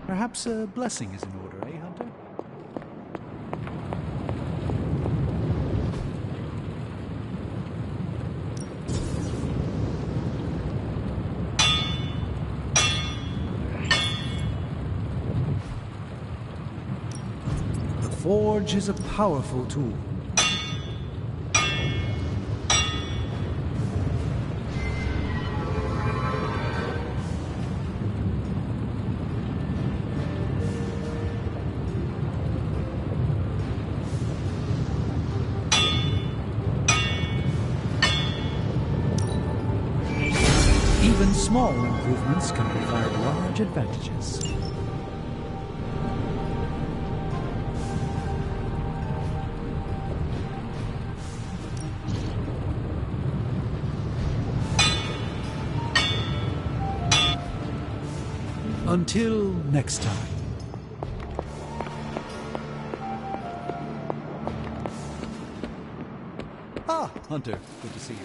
Perhaps a blessing is in order, eh, Hunter? The forge is a powerful tool. Even small improvements can provide large advantages. Until next time. Ah, Hunter, good to see you.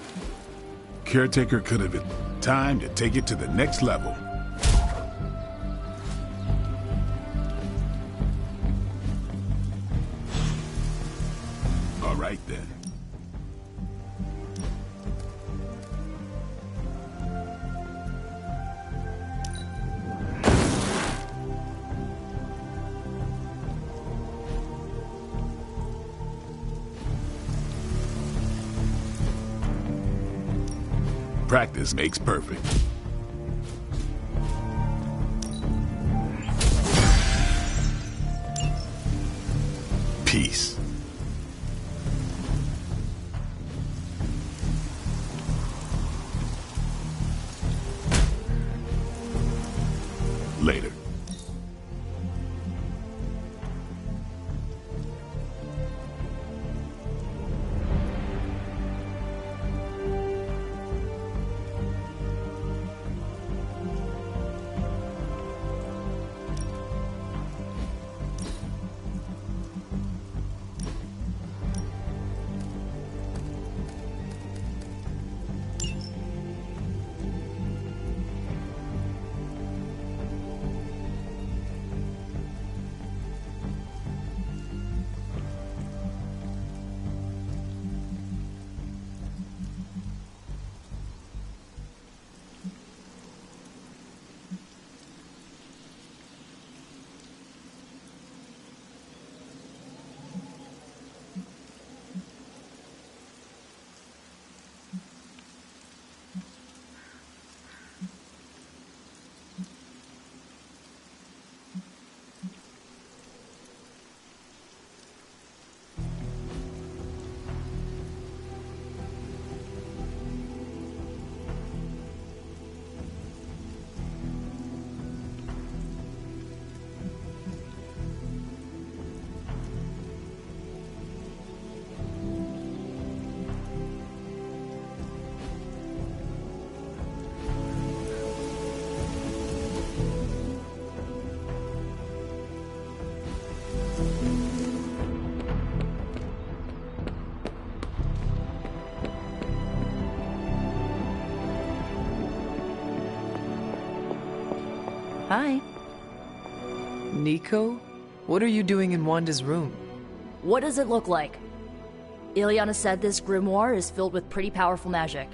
Caretaker could have had time to take it to the next level. All right then. Practice makes perfect. Peace. Later. Hi. Nico? What are you doing in Wanda's room? What does it look like? Ileana said this grimoire is filled with pretty powerful magic.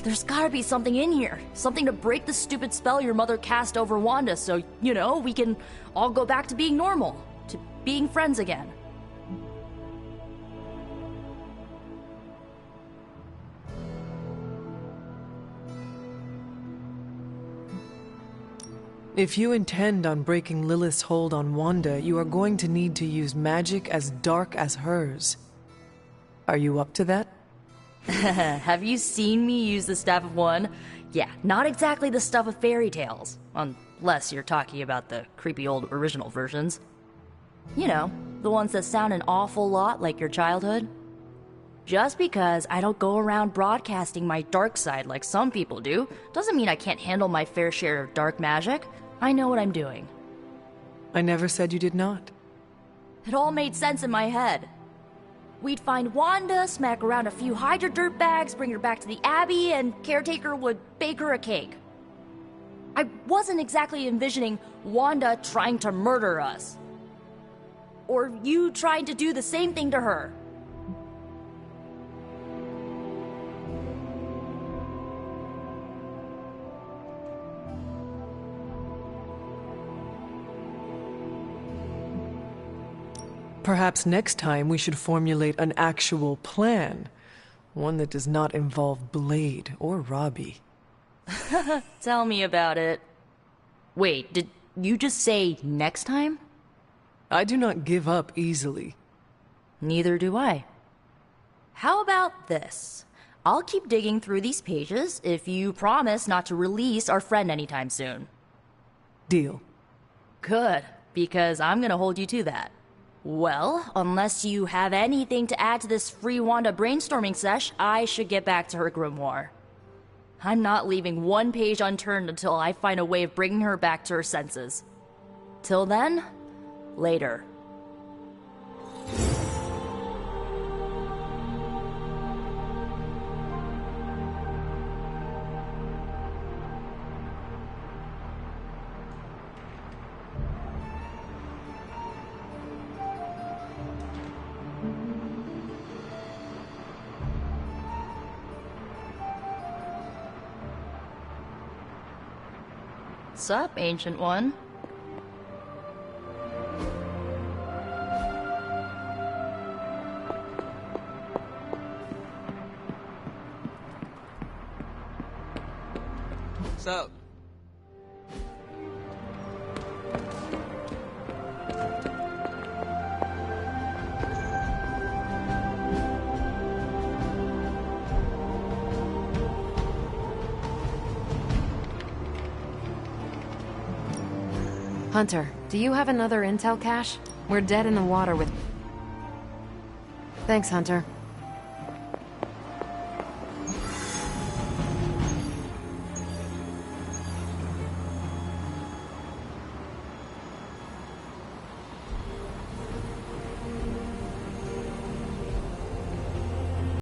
There's gotta be something in here. Something to break the stupid spell your mother cast over Wanda so, you know, we can all go back to being normal. To being friends again. If you intend on breaking Lilith's hold on Wanda, you are going to need to use magic as dark as hers. Are you up to that? Have you seen me use the Staff of One? Yeah, not exactly the stuff of fairy tales. Unless you're talking about the creepy old original versions. You know, the ones that sound an awful lot like your childhood. Just because I don't go around broadcasting my dark side like some people do, doesn't mean I can't handle my fair share of dark magic. I know what I'm doing. I never said you did not. It all made sense in my head. We'd find Wanda, smack around a few Hydra dirtbags, bring her back to the Abbey, and Caretaker would bake her a cake. I wasn't exactly envisioning Wanda trying to murder us. Or you trying to do the same thing to her. Perhaps next time we should formulate an actual plan. One that does not involve Blade or Robbie. Tell me about it. Wait, did you just say next time? I do not give up easily. Neither do I. How about this? I'll keep digging through these pages if you promise not to release our friend anytime soon. Deal. Good, because I'm gonna hold you to that. Well, unless you have anything to add to this free Wanda brainstorming sesh, I should get back to her grimoire. I'm not leaving one page unturned until I find a way of bringing her back to her senses. Till then, later. Sup, Ancient One? Sup? Hunter, do you have another intel cache? We're dead in the water with... Thanks, Hunter.